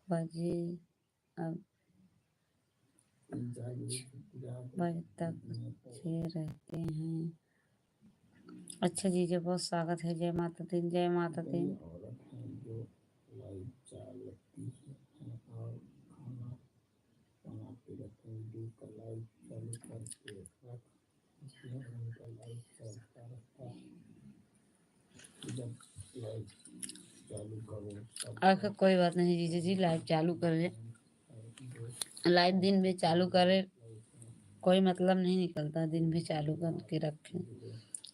बजे अब बजे तक अच्छे रहते हैं। अच्छा जी जी बहुत स्वागत है। जय माता दी, जय माता दी। औरत हैं जो लाइव चालती हैं और खाना बनाते रहते हैं, जो का लाइव चालू करके रखते हैं, उनका लाइव चलता रहता है। जब लाइव चालू करो सब अच्छा कोई बात नहीं जीजा जी, लाइव चालू करें, लाइव दिन में चालू करें, कोई मतलब नहीं निकलता। दिन में चालू करके रखें।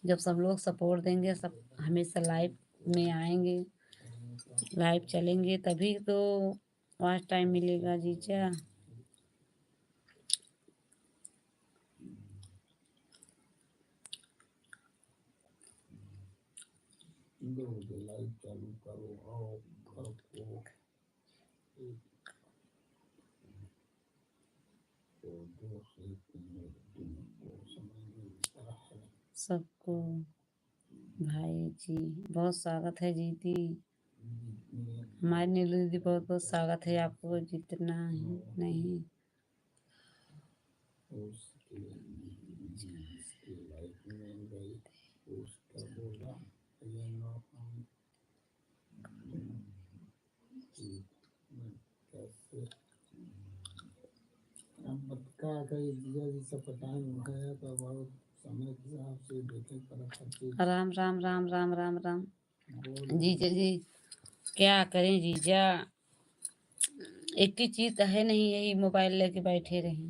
जब सब लोग सपोर्ट देंगे, सब हमेशा लाइव में आएंगे, लाइव चलेंगे, तभी तो वॉच टाइम मिलेगा जीजा। लाइव चालू करो और घर को सबको भाई जी बहुत स्वागत है दीदी। हमारी नीलू दीदी बहुत बहुत स्वागत है आपको। जितना ही नहीं राम राम राम राम राम राम। जीजा जी क्या करें जीजा, एक ही चीज है नहीं, यही मोबाइल लेके बैठे रहे।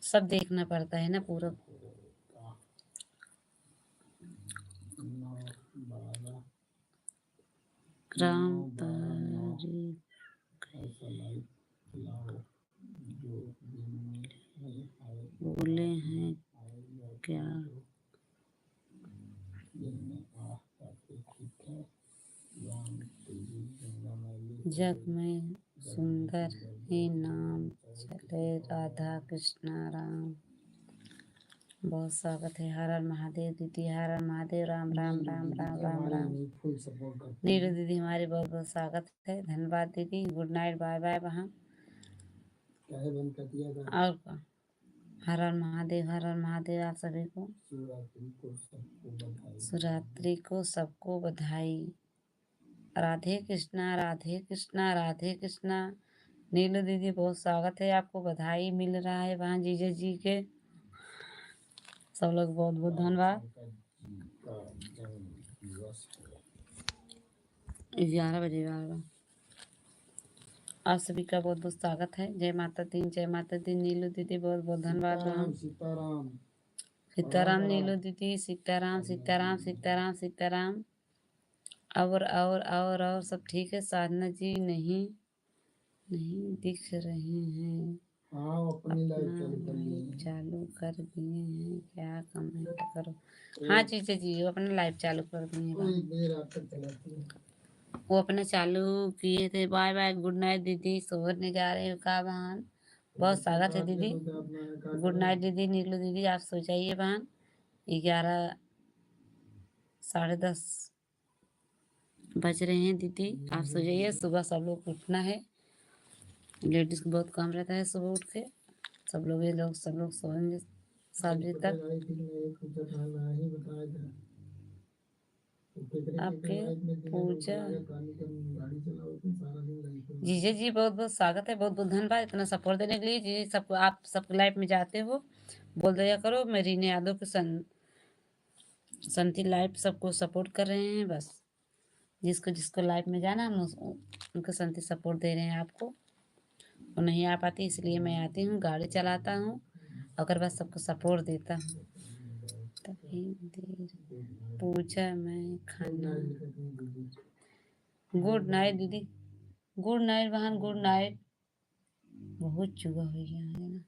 सब देखना पड़ता है ना पूरा। राम बोले हैं क्या? जग में सुंदर ही नाम चले, राधा कृष्णा राम। बहुत स्वागत है। हर हर महादेव दीदी, हर हर महादेव। राम राम राम राम राम राम। नीरू दीदी हमारे बहुत बहुत स्वागत है। धन्यवाद दीदी। गुड नाइट, बाय बाय बहन। और का हर हर महादेव, हर हर महादेव। आप सभी को शिवरात्रि को सबको बधाई। राधे कृष्णा राधे कृष्णा राधे कृष्णा। नीलू दीदी बहुत स्वागत है आपको, बधाई मिल रहा है वहाँ जीजा जी के सब लोग बहुत बहुत धन्यवाद। शंकर जी का जन्म दिवस है। 11 बजे 12। आप सभी का बहुत बहुत स्वागत है। जय माता दी, जय माता दी। नीलू दीदी बहुत बहुत धन्यवाद सीताराम बहन। सीताराम सीताराम नीलू दीदी, सीताराम सीताराम सीताराम सीताराम। और सब ठीक है। साधना जी नहीं नहीं दिख रहे हैं। हाँ अपनी लाइव अपना चालू कर लिए लाइव हैं। चालू कर दिए हैं क्या? कमेंट करो। हाँ जीजा जी वो अपना लाइव चालू कर दिए हैं कोई बहन। देर रात तक चलाती है। वो अपने चालू किए थे। बाय बाय, गुड नाइट दीदी। सोने जा रहे हो का बहन? बहुत स्वागत है दीदी। गुड नाइट दीदी। नीलू दीदी आप सो जाइए बहन। 11 साढ़े 10 बज रहे हैं दीदी। आप सो जाइए। सुबह सब लोग उठना है। लेडीज को बहुत काम रहता है सुबह उठ के। सब लोग ये लोग सब लोग सोएंगे 7 बजे तक। आपके पूजा जीजा जी बहुत बहुत स्वागत है। बहुत बहुत धन्यवाद इतना सपोर्ट देने के लिए। जी सब आप सबके लाइफ में जाते हो बोल दिया करो। मैं रीना यादव के संती लाइफ सबको सपोर्ट कर रहे हैं। बस जिसको जिसको लाइफ में जाना हम उनको संती सपोर्ट दे रहे हैं आपको। वो नहीं आ पाती इसलिए मैं आती हूँ, गाड़ी चलाता हूँ और बस सबको सपोर्ट देता हूँ। तभी देर पूजा में खाना। गुड नाइट दीदी। गुड नाइट बहन। Good night. बहुत चुगा हो गया है ना।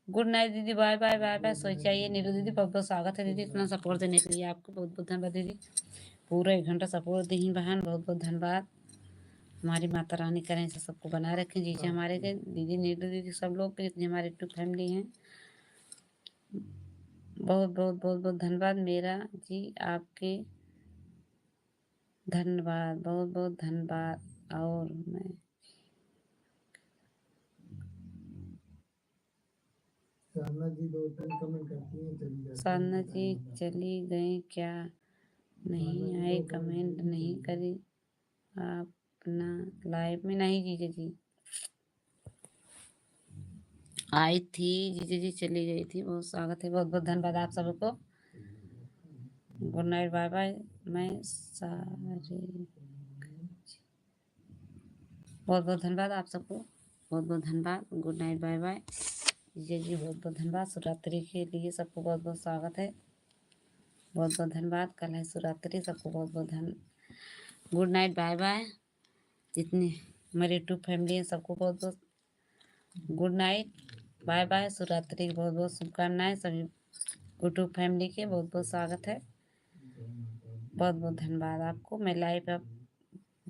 गुड नाइट दीदी। Bye bye bye bye. सो जाइए। नीलू दीदी बहुत बहुत स्वागत है दीदी इतना सपोर्ट देने के लिए। आपको बहुत बहुत धन्यवाद दीदी। पूरा 1 घंटा सपोर्ट दी बहन। बहुत बहुत धन्यवाद। हमारी माता रानी करें से सबको बनाए रखें। जीजा हमारे के दीदी नीलू दीदी सब लोग के जितनी हमारी 2 फैमिली हैं। बहुत बहुत बहुत बहुत धन्यवाद मेरा जी आपके। धन्यवाद बहुत बहुत धन्यवाद। और मैं साधना जी 2-3 कमेंट करती हैं चली जाती साधना जी चली गई क्या? नहीं आए कमेंट नहीं करी अपना लाइव में। नहीं जीजा जी आई थी। जीजा जी चली गई थी। बहुत स्वागत है। बहुत बहुत धन्यवाद आप सबको। Good night bye bye. मैं सारे बहुत बहुत धन्यवाद आप सबको। बहुत बहुत धन्यवाद। Good night bye bye. जीजा जी बहुत बहुत धन्यवाद। शिवरात्रि के लिए सबको बहुत बहुत स्वागत है। बहुत बहुत धन्यवाद। कल है शिवरात्रि। सबको बहुत बहुत गुड नाइट बाय बाय। जितने मेरी 2 फैमिली हैं सबको बहुत बहुत good night bye bye. Shivratri की बहुत बहुत शुभकामनाएं सभी यूट्यूब फैमिली के। बहुत बहुत स्वागत है। बहुत बहुत धन्यवाद आपको। मैं लाइव अब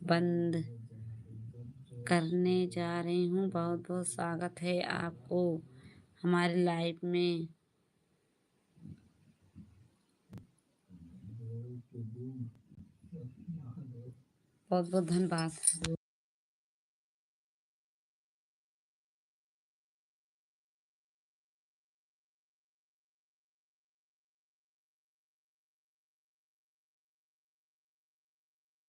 बंद करने जा रही हूँ। बहुत बहुत स्वागत है आपको हमारे लाइव में। बहुत बहुत धन्यवाद।